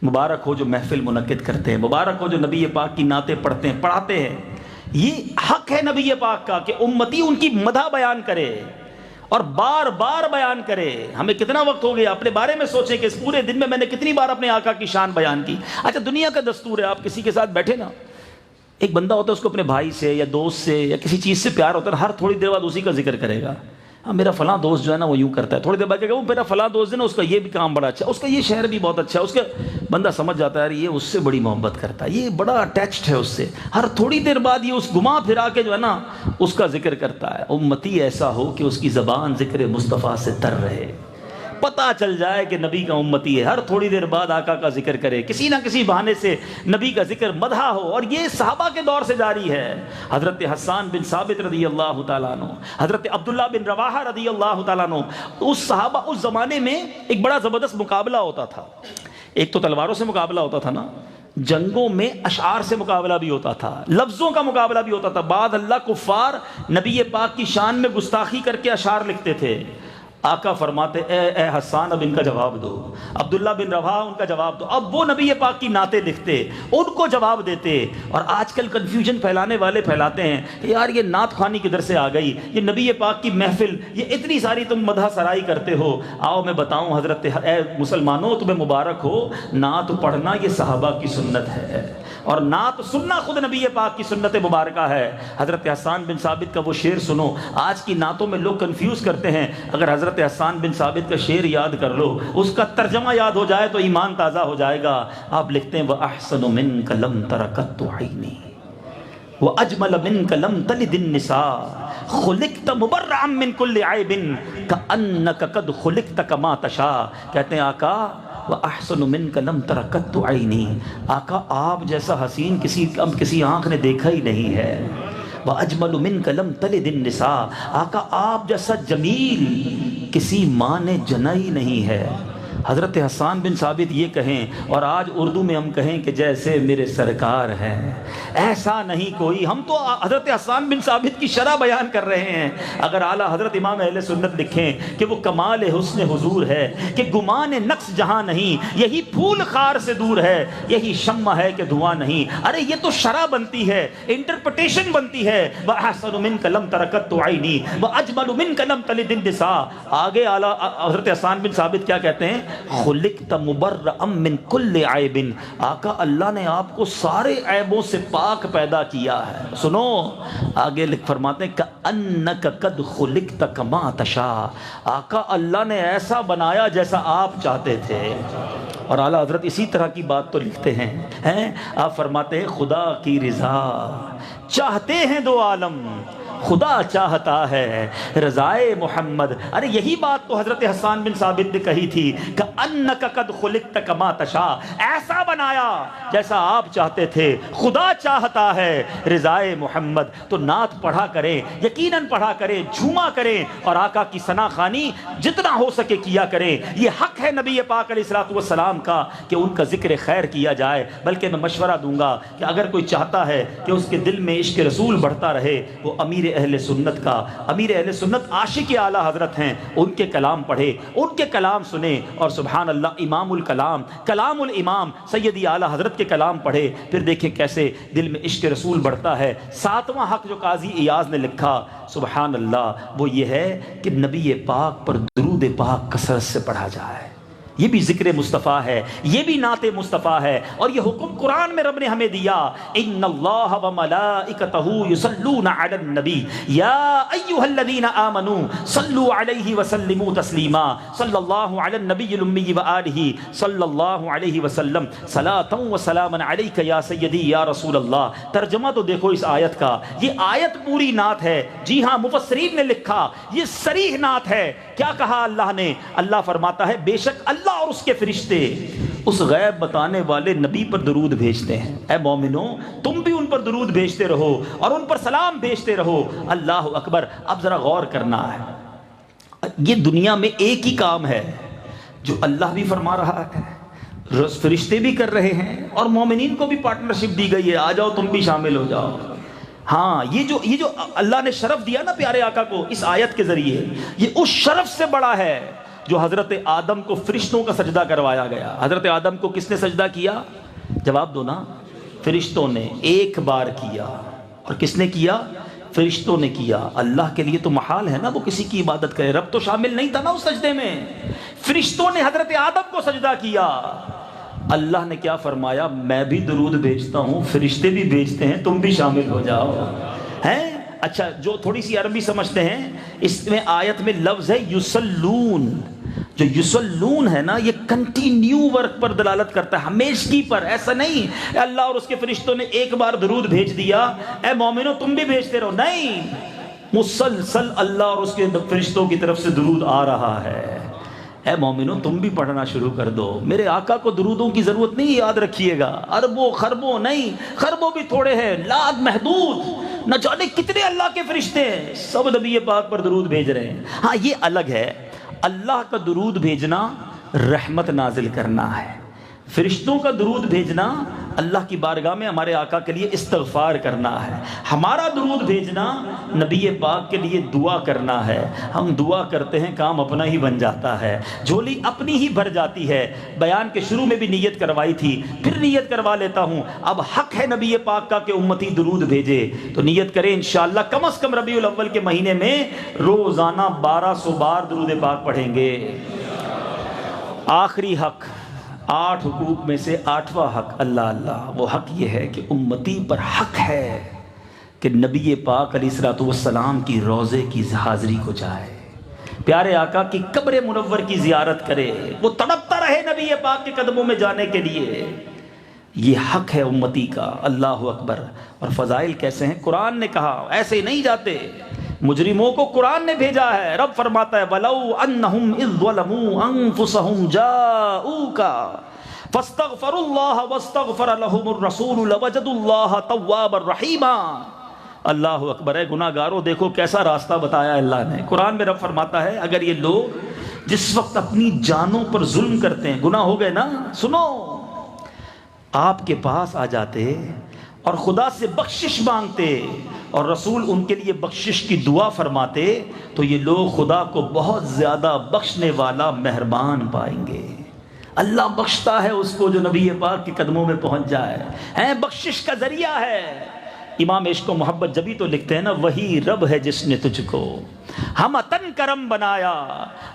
مبارک ہو جو محفل منعقد کرتے ہیں، مبارک ہو جو نبی پاک کی نعتیں پڑھتے ہیں، پڑھاتے ہیں. یہ حق ہے نبی پاک کا کہ امتی ان کی مدح بیان کرے اور بار بار بیان کرے. ہمیں کتنا وقت ہو گیا اپنے بارے میں سوچیں کہ اس پورے دن میں نے کتنی بار اپنے آقا کی شان بیان کی. اچھا دنیا کا دستور ہے، آپ کسی کے ساتھ بیٹھے نا، ایک بندہ ہوتا ہے اس کو اپنے بھائی سے یا دوست سے یا کسی چیز سے پیار ہوتا ہے، ہر تھوڑی دیر بعد اسی کا ذکر کرے گا. ہاں میرا فلاں دوست جو ہے نا وہ یوں کرتا ہے، تھوڑی دیر بعد کہا وہ میرا فلاں دوست ہے نا اس کا یہ بھی کام بڑا اچھا ہے، اس کا یہ شہر بھی بہت اچھا ہے، اس کا بندہ سمجھ جاتا ہے یار یہ اس سے بڑی محبت کرتا ہے، یہ بڑا اٹیچڈ ہے اس سے، ہر تھوڑی دیر بعد یہ اس گھما پھرا کے جو ہے نا اس کا ذکر کرتا ہے۔ امتی ایسا ہو کہ اس کی زبان ذکر مصطفیٰ سے تر رہے، پتہ چل جائے کہ نبی کا امتی ہے، ہر تھوڑی دیر بعد آقا کا ذکر کرے، کسی نہ کسی بہانے سے نبی کا ذکر مدح ہو۔ اور یہ صحابہ کے دور سے جاری ہے۔ حضرت حسان بن ثابت رضی اللہ تعالیٰ عنہ، حضرت عبداللہ بن رواحہ رضی اللہ تعالیٰ عنہ، اس صحابہ اس زمانے میں ایک بڑا زبردست مقابلہ ہوتا تھا۔ ایک تو تلواروں سے مقابلہ ہوتا تھا نا، جنگوں میں اشعار سے مقابلہ بھی ہوتا تھا، لفظوں کا مقابلہ بھی ہوتا تھا۔ بعد اللہ کفار نبی پاک کی شان میں گستاخی کر کے اشعار لکھتے تھے، آقا فرماتے اے حسان اب ان کا جواب دو، عبداللہ بن رواحہ ان کا جواب دو۔ اب وہ نبی پاک کی نعتیں لکھتے، ان کو جواب دیتے۔ اور آج کل کنفیوژن پھیلانے والے پھیلاتے ہیں کہ یار یہ نعت خوانی کدھر سے آ گئی، یہ نبی پاک کی محفل، یہ اتنی ساری تم مدح سرائی کرتے ہو۔ آؤ میں بتاؤں حضرت، اے مسلمانوں تمہیں مبارک ہو، نعت پڑھنا یہ صحابہ کی سنت ہے، اور نعت سننا خود نبی پاک کی سنت مبارکہ ہے۔ حضرت حسان بن ثابت کا وہ شعر سنو، آج کی نعتوں میں لوگ کنفیوز کرتے ہیں، اگر حضرت حسان بن ثابت کا شعر یاد کر لو، اس کا ترجمہ یاد ہو جائے تو ایمان تازہ ہو جائے گا۔ آپ لکھتے ہیں وَأَحْسَنُ مِنْكَ لَمْ تَرَ قَطُّ عَيْنِي وَأَجْمَلَ مِنْكَ لَمْ تَلِدِ النِّسَاءُ خُلِقْتَ مُبَرَّأً مِنْ كُلِّ عَيْبٍ كَأَنَّكَ قَدْ خُلِقْتَ كَمَا تَشَاءُ۔ کہتے ہیں آقا وَأَحْسَنُ مِنْكَ لَمْ تَرَ قَطُّ عَيْنِي، آقا آپ جیسا حسین کسی آنکھ نے دیکھا ہی نہیں ہے۔ وَأَجْمَلُ مِنْكَ لَمْ تَلِدِ النِّسَاءُ، آقا آپ جیسا جمیل کسی ماں نے جنا ہی نہیں ہے۔ حضرت حسان بن ثابت یہ کہیں، اور آج اردو میں ہم کہیں کہ جیسے میرے سرکار ہیں ایسا نہیں کوئی۔ ہم تو حضرت حسان بن ثابت کی شرح بیان کر رہے ہیں۔ اگر اعلیٰ حضرت امام اہل سنت لکھیں کہ وہ کمال حسن حضور ہے کہ گمان نقص جہاں نہیں، یہی پھول خار سے دور ہے، یہی شمع ہے کہ دھواں نہیں۔ ارے یہ تو شرح بنتی ہے، انٹرپریٹیشن بنتی ہے۔ وَأَحْسَنُ مِنْكَ لَمْ تَرَ قَطُّ عَيْنِي وَأَجْمَلُ مِنْكَ لَمْ تَلِدِ النِّسَاءُ۔ آگے اعلیٰ حضرت حسان بن ثابت کیا کہتے ہیں؟ خلقت مبرأ من کل عیب، آقا اللہ نے آپ کو سارے عیبوں سے پاک پیدا کیا ہے۔ سنو آگے فرماتے ہیں کأنک قد خلقت کما تشاء، آقا اللہ نے ایسا بنایا جیسا آپ چاہتے تھے۔ اور اعلیٰ حضرت اسی طرح کی بات تو لکھتے ہیں، آپ فرماتے ہیں خدا کی رضا چاہتے ہیں دو عالم، خدا چاہتا ہے رضائے محمد۔ ارے یہی بات تو حضرت حسان بن ثابت نے کہی تھی کہ انک قد خلقت کما تشاء، ایسا بنایا جیسا آپ چاہتے تھے، خدا چاہتا ہے رضائے محمد۔ تو نعت پڑھا کریں، یقیناً پڑھا کریں، جھوما کریں، اور آقا کی ثنا خوانی جتنا ہو سکے کیا کریں۔ یہ حق ہے نبی پاک علیہ الصلوۃ والسلام کا کہ ان کا ذکر خیر کیا جائے۔ بلکہ میں مشورہ دوں گا کہ اگر کوئی چاہتا ہے کہ اس کے دل میں عشق رسول بڑھتا رہے، وہ امیر اہل سنت کا، امیر اہل سنت عاشق اعلیٰ حضرت ہیں، ان کے کلام پڑھے، ان کے کلام سنے، اور سبحان اللہ امام الکلام، کلام الامام سیدی اعلیٰ حضرت کے کلام پڑھے، پھر دیکھیں کیسے دل میں عشق رسول بڑھتا ہے۔ ساتواں حق جو قاضی ایاز نے لکھا سبحان اللہ وہ یہ ہے کہ نبی پاک پر درود پاک کثرت سے پڑھا جائے۔ یہ بھی ذکر مصطفیٰ ہے، یہ بھی نعت مصطفیٰ ہے، اور یہ حکم قرآن میں رب نے ہمیں دیا، ان اللہ وملائکتہ یصلون علی النبی یا ایھا الذین آمنوا صلوا علیہ وسلموا تسلیما، صلی اللہ علی النبی الامی وآلہ صلی اللہ علیہ وسلم صلاۃ وسلاما علیک یا سیدی یا رسول اللہ۔ ترجمہ تو دیکھو اس آیت کا، یہ آیت پوری نعت ہے۔ جی ہاں مفسرین نے لکھا یہ صریح نعت ہے۔ کیا کہا اللہ نے؟ اللہ فرماتا ہے بے شک اللہ اور اس کے فرشتے اس غیب بتانے والے نبی پر درود بھیجتے ہیں۔ اے مومنوں تم بھی ان پر درود بھیجتے رہو اور ان پر سلام بھیجتے رہو۔ اللہ اکبر۔ اب ذرا غور کرنا ہے، یہ دنیا میں ایک ہی کام ہے جو اللہ بھی فرما رہا ہے، فرشتے بھی کر رہے ہیں، اور مومنین کو بھی پارٹنرشپ دی گئی ہے، آ جاؤ تم بھی شامل ہو جاؤ۔ ہاں یہ جو اللہ نے شرف دیا نا پیارے آقا کو اس آیت کے ذریعے، یہ اس شرف سے بڑا ہے جو حضرت آدم کو فرشتوں کا سجدہ کروایا گیا۔ حضرت آدم کو کس نے سجدہ کیا؟ جواب دو نا۔ فرشتوں نے ایک بار کیا۔ اور کس نے کیا؟ فرشتوں نے کیا۔ اللہ کے لیے تو محال ہے نا وہ کسی کی عبادت کرے، رب تو شامل نہیں تھا نا اس سجدے میں۔ فرشتوں نے حضرت آدم کو سجدہ کیا۔ اللہ نے کیا فرمایا؟ میں بھی درود بھیجتا ہوں، فرشتے بھی بھیجتے ہیں، تم بھی شامل ہو جاؤ۔ ہیں اچھا جو تھوڑی سی عربی سمجھتے ہیں، اس میں آیت میں لفظ ہے یصلون. جو یصلون ہے نا، یہ کنٹینیو ورک پر دلالت کرتا ہے، ہمیشگی پر. ایسا نہیں اللہ اور اس کے فرشتوں نے ایک بار درود بھیج دیا اے مومنو تم بھی بھیجتے رہو. نہیں، مسلسل اللہ اور اس کے فرشتوں کی طرف سے درود آ رہا ہے. اے مومنو تم بھی پڑھنا شروع کر دو. میرے آقا کو درودوں کی ضرورت نہیں، یاد رکھیے گا. اربوں خربوں نہیں، خربوں بھی تھوڑے ہیں، لاکھ محدود، نہ جانے کتنے اللہ کے فرشتے ہیں، سب نبی پاک پر درود بھیج رہے ہیں. ہاں یہ الگ ہے، اللہ کا درود بھیجنا رحمت نازل کرنا ہے، فرشتوں کا درود بھیجنا اللہ کی بارگاہ میں ہمارے آقا کے لیے استغفار کرنا ہے. ہمارا درود بھیجنا نبی پاک کے لیے دعا کرنا ہے. ہم دعا کرتے ہیں کام اپنا ہی بن جاتا ہے، جھولی اپنی ہی بھر جاتی ہے. بیان کے شروع میں بھی نیت کروائی تھی، پھر نیت کروا لیتا ہوں. اب حق ہے نبی پاک کا کہ امتی درود بھیجے، تو نیت کریں انشاءاللہ کم از کم ربیع الاول کے مہینے میں روزانہ 1200 بار درود پاک پڑھیں گے. آخری حق، 8 حقوق میں سے 8واں حق اللہ اللہ، وہ حق یہ ہے کہ امتی پر حق ہے کہ نبی پاک علیہ الصلوۃ والسلام کی روضے کی حاضری کو جائے، پیارے آقا کی قبر منور کی زیارت کرے، وہ تڑپتا رہے نبی پاک کے قدموں میں جانے کے لیے. یہ حق ہے امتی کا. اللہ اکبر. اور فضائل کیسے ہیں؟ قرآن نے کہا ایسے نہیں جاتے. مجرموں کو قرآن نے بھیجا ہے. رب فرماتا ہے وَلَوْ أَنَّهُمْ إِذْ ظَلَمُوا أَنفُسَهُمْ جَاءُوكَ فَاسْتَغْفَرُوا اللَّهَ وَاسْتَغْفَرَ لَهُمُ الرَّسُولُ لَوَجَدُوا اللَّهَ تَوَّابًا رَحِيمًا. اللہ اکبر ہے. گناہ گاروں دیکھو کیسا راستہ بتایا اللہ نے. قرآن میں رب فرماتا ہے اگر یہ لوگ جس وقت اپنی جانوں پر ظلم کرتے ہیں، گناہ ہو گئے نا، سنو، آپ کے پاس آ جاتے اور خدا سے بخشش مانگتے اور رسول ان کے لیے بخشش کی دعا فرماتے، تو یہ لوگ خدا کو بہت زیادہ بخشنے والا مہربان پائیں گے. اللہ بخشتا ہے اس کو جو نبی پاک کے قدموں میں پہنچ جائے، ہیں بخشش کا ذریعہ ہے. امام عشق و محبت جبھی تو لکھتے ہیں نا، وہی رب ہے جس نے تجھ کو ہم تن کرم بنایا،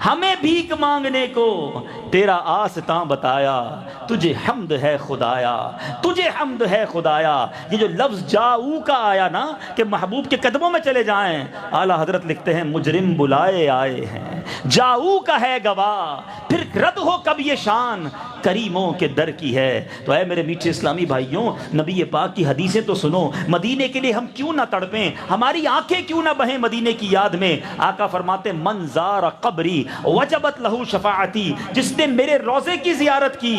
ہمیں بھیک مانگنے کو تیرا آستاں بتایا، تجھے حمد ہے خدایا، تجھے حمد ہے خدایا. یہ جو لفظ جاؤ کا آیا نا کہ محبوب کے قدموں میں چلے جائیں، اعلیٰ حضرت لکھتے ہیں مجرم بلائے آئے ہیں، جاؤ کا ہے گواہ، پھر رد ہو کب یہ شان کریموں کے در کی ہے. تو اے میرے میٹھے اسلامی بھائیوں، نبی پاک کی حدیثیں تو سنو. مدینے کے لیے ہم کیوں نہ تڑپیں، ہماری آنکھیں کیوں نہ بہیں مدینے کی یاد میں. آقا فرماتے من زار قبری وجبت لہو شفاعتی، جس نے میرے روضے کی زیارت کی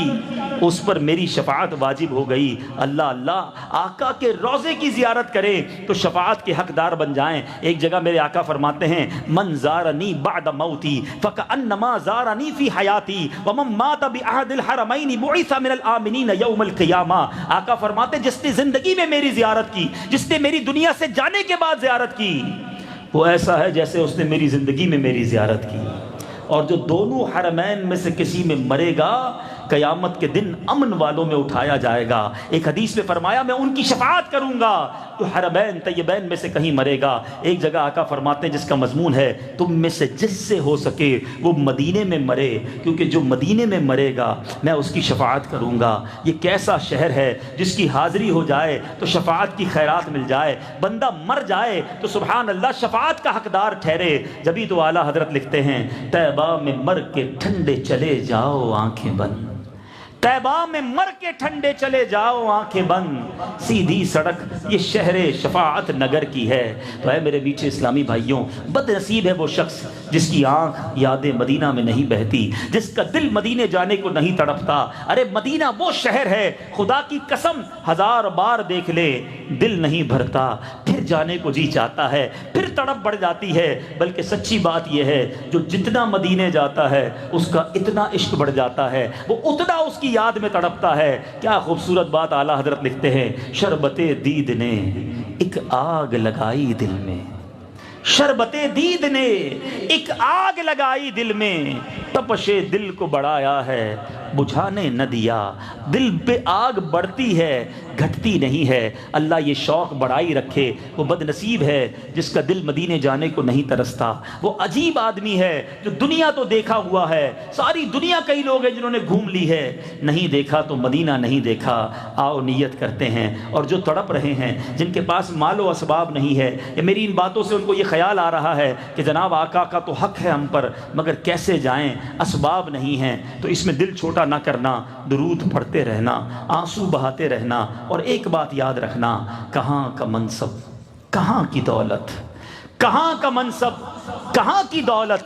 اس پر میری شفاعت واجب ہو گئی. اللہ اللہ، آقا کے روضے کی زیارت کرے تو شفاعت کے حقدار بن جائیں. ایک جگہ میرے آقا فرماتے ہیں من زارنی بعد موتی فکأنما زارنی فی حیاتی ومن مات بعہد الحرمین بعث من الآمنین یوم القیامہ. آقا فرماتے جس نے زندگی میں میری زیارت کی، جس نے میری دنیا سے جانے کے بعد زیارت کی، وہ ایسا ہے جیسے اس نے میری زندگی میں میری زیارت کی. اور جو دونوں حرمین میں سے کسی میں مرے گا، قیامت کے دن امن والوں میں اٹھایا جائے گا. ایک حدیث میں فرمایا میں ان کی شفاعت کروں گا تو حرمین طیبین میں سے کہیں مرے گا. ایک جگہ آقا فرماتے ہیں جس کا مضمون ہے تم میں سے جس سے ہو سکے وہ مدینے میں مرے، کیونکہ جو مدینے میں مرے گا میں اس کی شفاعت کروں گا. یہ کیسا شہر ہے جس کی حاضری ہو جائے تو شفاعت کی خیرات مل جائے، بندہ مر جائے تو سبحان اللہ شفاعت کا حقدار ٹھہرے. جبھی تو اعلیٰ حضرت لکھتے ہیں طیبہ میں مر کے ٹھنڈے چلے جاؤ آنکھیں بند، طیبہ میں مر کے ٹھنڈے چلے جاؤ آنکھیں بند، سیدھی سڑک یہ شہر شفاعت نگر کی ہے. تو اے میرے میٹھے اسلامی بھائیوں، بد نصیب ہے وہ شخص جس کی آنکھ یاد مدینہ میں نہیں بہتی، جس کا دل مدینے جانے کو نہیں تڑپتا. ارے مدینہ وہ شہر ہے خدا کی قسم 1000 بار دیکھ لے دل نہیں بھرتا، پھر جانے کو جی چاہتا ہے، پھر تڑپ بڑھ جاتی ہے. بلکہ سچی بات یہ ہے جو جتنا مدینے جاتا ہے اس کا اتنا عشق بڑھ جاتا ہے، وہ اتنا اس کی یاد میں تڑپتا ہے. کیا خوبصورت بات اعلیٰ حضرت لکھتے ہیں شربت دید نے ایک آگ لگائی دل میں، شربت دید نے ایک آگ لگائی دل میں، تپش دل کو بڑھایا ہے بجھانے نہ دیا. دل پہ آگ بڑھتی ہے، گھٹتی نہیں ہے۔ اللہ یہ شوق بڑھائی رکھے۔ وہ بد نصیب ہے جس کا دل مدینے جانے کو نہیں ترستا۔ وہ عجیب آدمی ہے جو دنیا تو دیکھا ہوا ہے، ساری دنیا کئی لوگ ہیں جنہوں نے گھوم لی ہے، نہیں دیکھا تو مدینہ نہیں دیکھا۔ آؤ نیت کرتے ہیں، اور جو تڑپ رہے ہیں، جن کے پاس مال و اسباب نہیں ہے، یا میری ان باتوں سے ان کو یہ خیال آ رہا ہے کہ جناب آقا کا تو حق ہے ہم پر، مگر کیسے جائیں، اسباب نہیں ہیں، تو اس میں دل چھوٹا نہ کرنا، درود پڑھتے رہنا، آنسو بہاتے رہنا، اور ایک بات یاد رکھنا، کہاں کا منصب، کہاں کی دولت، کہاں کا منصب، کہاں کی دولت،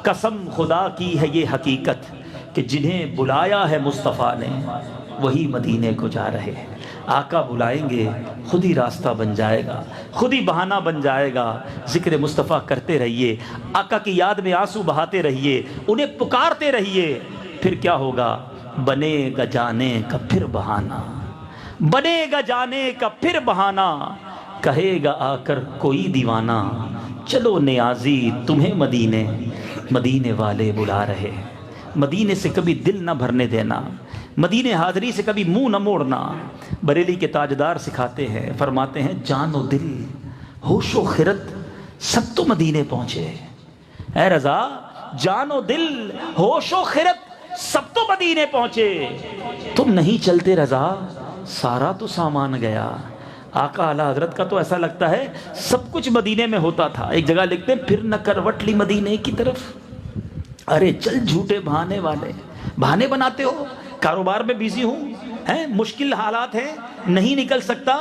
قسم خدا کی ہے یہ حقیقت کہ جنہیں بلایا ہے مصطفیٰ نے وہی مدینے کو جا رہے ہیں۔ آقا بلائیں گے، خود ہی راستہ بن جائے گا، خود ہی بہانہ بن جائے گا۔ ذکر مصطفیٰ کرتے رہیے، آقا کی یاد میں آنسو بہاتے رہیے، انہیں پکارتے رہیے، پھر کیا ہوگا؟ بنے گا جانے کا پھر بہانہ، بنے گا جانے کا پھر بہانہ، کہے گا آ کر کوئی دیوانہ، چلو نیازی تمہیں مدینے، مدینے والے بلا رہے۔ مدینے سے کبھی دل نہ بھرنے دینا، مدینے حاضری سے کبھی منہ نہ موڑنا۔ بریلی کے تاجدار سکھاتے ہیں، فرماتے ہیں جان و دل، ہوش و خرد سب تو مدینے پہنچے۔ اے رضا، جان و دل، ہوش و خرد سب تو مدینے پہنچے، تم نہیں چلتے رضا، سارا تو سامان گیا۔ آقا اعلیٰ حضرت کا تو ایسا لگتا ہے سب کچھ مدینے میں ہوتا تھا۔ ایک جگہ لکھتے ہیں پھر نہ کروٹ لی مدینے کی طرف۔ ارے چل جھوٹے بہانے والے، بہانے بناتے ہو، کاروبار میں بیزی ہوں، ہیں مشکل حالات ہیں، نہیں نکل سکتا،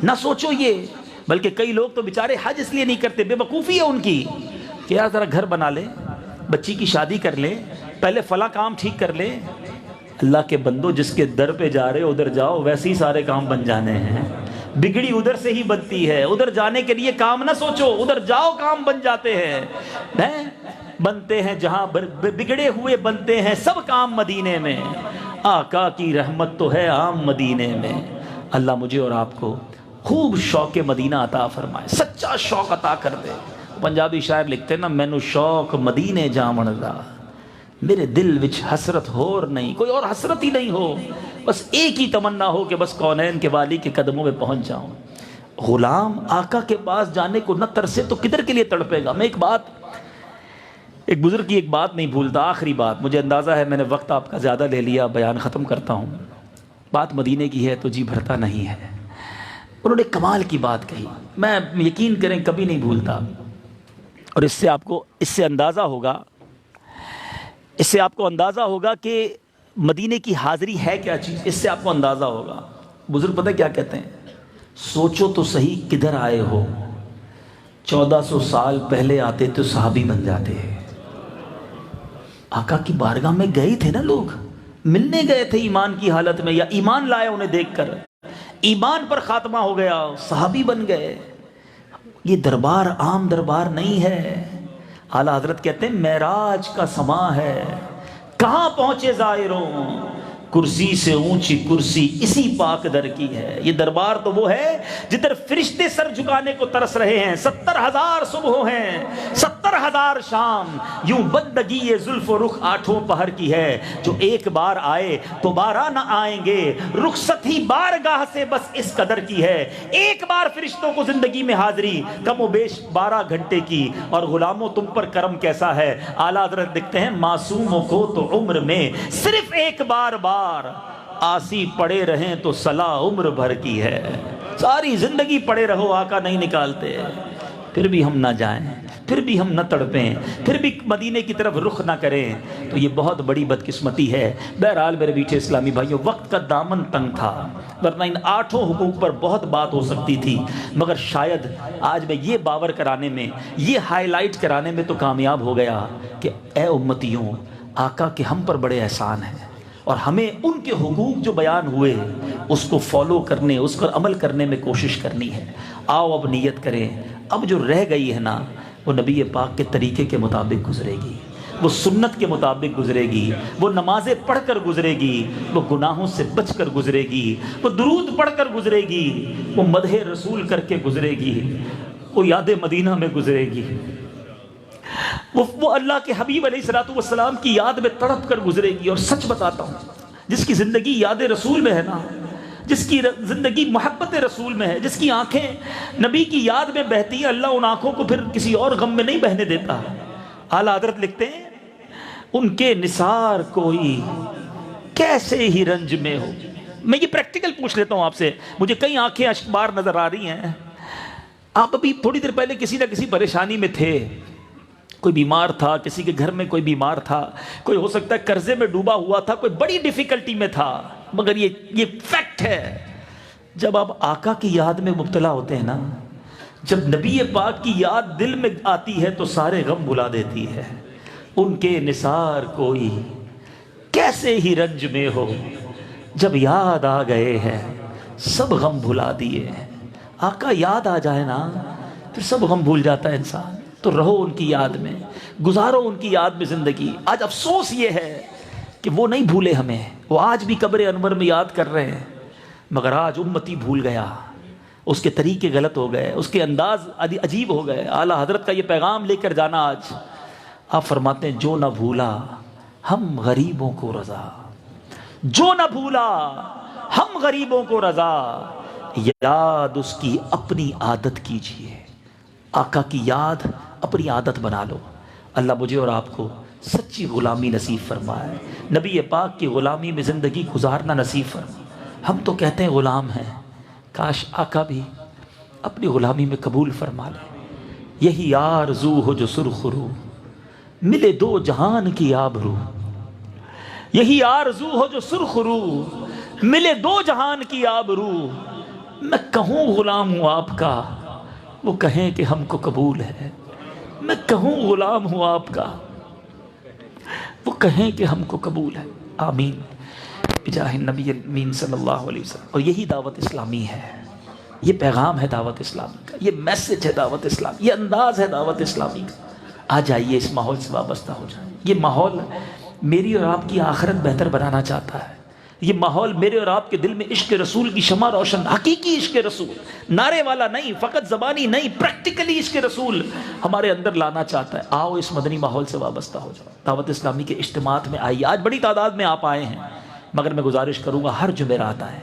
نہ سوچو یہ۔ بلکہ کئی لوگ تو بیچارے حج اس لیے نہیں کرتے، بے وقوفی ہے ان کی، کہ یار ذرا گھر بنا لے، بچی کی شادی کر لے، پہلے فلاں کام ٹھیک کر لے۔ اللہ کے بندو، جس کے در پہ جا رہے ادھر جاؤ، ویسے ہی سارے کام بن جانے ہیں۔ بگڑی ادھر سے ہی بنتی ہے، ادھر جانے کے لیے کام نہ سوچو، ادھر جاؤ کام بن جاتے ہیں۔ بنتے ہیں جہاں بگڑے ہوئے بنتے ہیں سب کام مدینے میں۔ آقا کی رحمت تو ہے عام مدینے میں۔ اللہ مجھے اور آپ کو خوب شوق مدینہ عطا فرمائے، سچا شوق عطا کر دے۔ پنجابی شاعر لکھتے ہیں نا، مینو شوق مدینے جاون دا، میرے دل وچ حسرت ہور نہیں، کوئی اور حسرت ہی نہیں ہو، بس ایک ہی تمنا ہو کہ بس کونین کے والی کے قدموں میں پہنچ جاؤں۔ غلام آقا کے پاس جانے کو نہ ترسے تو کدھر کے لیے تڑپے گا۔ میں ایک بزرگ کی ایک بات نہیں بھولتا، آخری بات، مجھے اندازہ ہے میں نے وقت آپ کا زیادہ لے لیا، بیان ختم کرتا ہوں۔ بات مدینے کی ہے تو جی بھرتا نہیں ہے۔ انہوں نے کمال کی بات کہی، میں یقین کریں کبھی نہیں بھولتا، اور اس سے آپ کو اندازہ ہوگا کہ مدینے کی حاضری ہے کیا چیز، اس سے آپ کو اندازہ ہوگا۔ بزرگ پتہ کیا کہتے ہیں؟ سوچو تو صحیح کدھر آئے ہو، 1400 سال پہلے آتے تو صحابی بن جاتے ہیں۔ آقا کی بارگاہ میں گئے تھے نا لوگ، ملنے گئے تھے ایمان کی حالت میں، یا ایمان لائے انہیں دیکھ کر، ایمان پر خاتمہ ہو گیا، صحابی بن گئے۔ یہ دربار عام دربار نہیں ہے۔ اعلیٰ حضرت کہتے ہیں معراج کا سما ہے، کہاں پہنچے زائروں، کرسی سے اونچی کرسی اسی پاک در کی ہے۔ یہ دربار تو وہ ہے جدھر فرشتے سر جھکانے کو ترس رہے ہیں، 70,000 صبح ہیں، 70,000 شام، یوں بندگی یہ زلف و رخ 8 پہر کی ہے، جو ایک بار آئے تو بارہ نہ آئیں گے، رخصت ہی بارگاہ سے بس اس قدر کی ہے۔ ایک بار فرشتوں کو زندگی میں حاضری، کم و بیش 12 گھنٹے کی، اور غلاموں تم پر کرم کیسا ہے۔ اعلیٰ حضرت لکھتے ہیں معصوموں کو تو عمر میں صرف ایک بار آسی پڑے رہیں تو صلاح عمر بھر کی ہے۔ ساری زندگی پڑے رہو، آقا نہیں نکالتے، پھر بھی ہم نہ جائیں، پھر بھی ہم نہ تڑپیں، پھر بھی مدینے کی طرف رخ نہ کریں، تو یہ بہت بڑی بدقسمتی ہے۔ بہرحال میرے میٹھے اسلامی بھائیوں، وقت کا دامن تنگ تھا، ورنہ ان 8 حقوق پر بہت بات ہو سکتی تھی، مگر شاید آج میں یہ باور کرانے میں، یہ ہائی لائٹ کرانے میں تو کامیاب ہو گیا کہ اے امتیوں، آقا کے ہم پر بڑے احسان ہیں، اور ہمیں ان کے حقوق جو بیان ہوئے اس کو فالو کرنے، اس پر عمل کرنے میں کوشش کرنی ہے۔ آؤ اب نیت کریں، اب جو رہ گئی ہے نا وہ نبی پاک کے طریقے کے مطابق گزرے گی، وہ سنت کے مطابق گزرے گی، وہ نمازیں پڑھ کر گزرے گی، وہ گناہوں سے بچ کر گزرے گی، وہ درود پڑھ کر گزرے گی، وہ مدح رسول کر کے گزرے گی، وہ یاد مدینہ میں گزرے گی، وہ اللہ کے حبیب علیہ الصلوۃ والسلام کی یاد میں تڑپ کر گزرے گی۔ اور سچ بتاتا ہوں، جس کی زندگی یاد رسول میں ہے نا، جس کی زندگی محبت رسول میں ہے، جس کی آنکھیں نبی کی یاد میں بہتی ہیں، اللہ ان آنکھوں کو پھر کسی اور غم میں نہیں بہنے دیتا۔ اعلیٰ حضرت لکھتے ہیں ان کے نثار کوئی کیسے ہی رنج میں ہو۔ میں یہ پریکٹیکل پوچھ لیتا ہوں آپ سے، مجھے کئی آنکھیں اشکبار نظر آ رہی ہیں، آپ ابھی تھوڑی دیر پہلے کسی نہ کسی پریشانی میں تھے، کوئی بیمار تھا، کسی کے گھر میں کوئی بیمار تھا، کوئی ہو سکتا ہے قرضے میں ڈوبا ہوا تھا، کوئی بڑی ڈیفیکلٹی میں تھا، مگر یہ فیکٹ ہے، جب آپ آقا کی یاد میں مبتلا ہوتے ہیں نا، جب نبی پاک کی یاد دل میں آتی ہے تو سارے غم بھلا دیتی ہے۔ ان کے نثار کوئی کیسے ہی رنج میں ہو، جب یاد آ گئے ہیں سب غم بھلا دیے۔ آقا یاد آ جائے نا پھر سب غم بھول جاتا ہے انسان۔ تو رہو ان کی یاد میں، گزارو ان کی یاد میں زندگی۔ آج افسوس یہ ہے کہ وہ نہیں بھولے ہمیں، وہ آج بھی قبر انور میں یاد کر رہے ہیں، مگر آج امتی بھول گیا، اس کے طریقے غلط ہو گئے، اس کے انداز عجیب ہو گئے۔ اعلیٰ حضرت کا یہ پیغام لے کر جانا آج، آپ فرماتے ہیں جو نہ بھولا ہم غریبوں کو رضا، جو نہ بھولا ہم غریبوں کو رضا، یاد اس کی اپنی عادت کیجئے۔ آقا کی یاد اپنی عادت بنا لو۔ اللہ مجھے اور آپ کو سچی غلامی نصیب فرمائے، نبی پاک کی غلامی میں زندگی گزارنا نصیب فرمائے۔ ہم تو کہتے ہیں غلام ہیں، کاش آقا بھی اپنی غلامی میں قبول فرما لے۔ یہی آرزو ہو جو سرخ رو، ملے دو جہان کی آبرو، یہی آرزو ہو جو سرخ رو، ملے دو جہان کی آبرو۔ میں کہوں غلام ہوں آپ کا، وہ کہیں کہ ہم کو قبول ہے، میں کہوں غلام ہوں آپ کا، وہ کہیں کہ ہم کو قبول ہے۔ آمین بجاہ نبی امین صلی اللہ علیہ وسلم۔ اور یہی دعوت اسلامی ہے، یہ پیغام ہے دعوت اسلامی کا، یہ میسج ہے دعوت اسلامی، یہ انداز ہے دعوت اسلامی کا۔ آ جائیے اس ماحول سے وابستہ ہو جائیں۔ یہ ماحول میری اور آپ کی آخرت بہتر بنانا چاہتا ہے، یہ ماحول میرے اور آپ کے دل میں عشق رسول کی شمع روشن، حقیقی عشق رسول، نعرے والا نہیں، فقط زبانی نہیں، پریکٹیکلی عشق رسول ہمارے اندر لانا چاہتا ہے۔ آؤ اس مدنی ماحول سے وابستہ ہو جاؤ، دعوت اسلامی کے اجتماعات میں آئیے۔ آج بڑی تعداد میں آپ آئے ہیں، مگر میں گزارش کروں گا ہر جمعرات آئیں،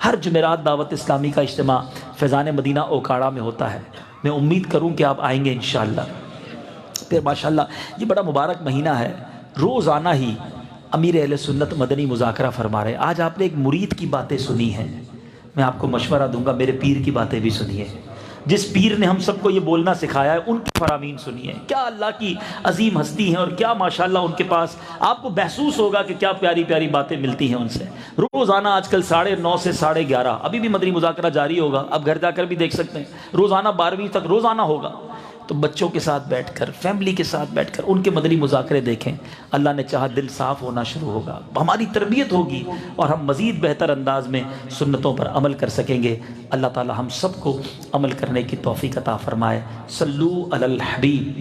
ہر جمعرات دعوت اسلامی کا اجتماع فیضان مدینہ اوکاڑا میں ہوتا ہے۔ میں امید کروں کہ آپ آئیں گے انشاءاللہ۔ پھر ماشاءاللہ یہ بڑا مبارک مہینہ ہے، روزانہ ہی امیر اہل سنت مدنی مذاکرہ فرما رہے ہیں۔ آج آپ نے ایک مرید کی باتیں سنی ہیں، میں آپ کو مشورہ دوں گا میرے پیر کی باتیں بھی سنیے۔ جس پیر نے ہم سب کو یہ بولنا سکھایا ہے ان کی فرامین سنیے، کیا اللہ کی عظیم ہستی ہیں اور کیا ماشاءاللہ ان کے پاس، آپ کو محسوس ہوگا کہ کیا پیاری پیاری باتیں ملتی ہیں ان سے۔ روزانہ آج کل 9:30 سے 11:30 ابھی بھی مدنی مذاکرہ جاری ہوگا، اب گھر جا کر بھی دیکھ سکتے ہیں، روزانہ 12ویں تک روزانہ ہوگا۔ تو بچوں کے ساتھ بیٹھ کر، فیملی کے ساتھ بیٹھ کر ان کے مدنی مذاکرے دیکھیں، اللہ نے چاہا دل صاف ہونا شروع ہوگا، ہماری تربیت ہوگی اور ہم مزید بہتر انداز میں سنتوں پر عمل کر سکیں گے۔ اللہ تعالی ہم سب کو عمل کرنے کی توفیق عطا فرمائے۔ صلو علی الحبیب۔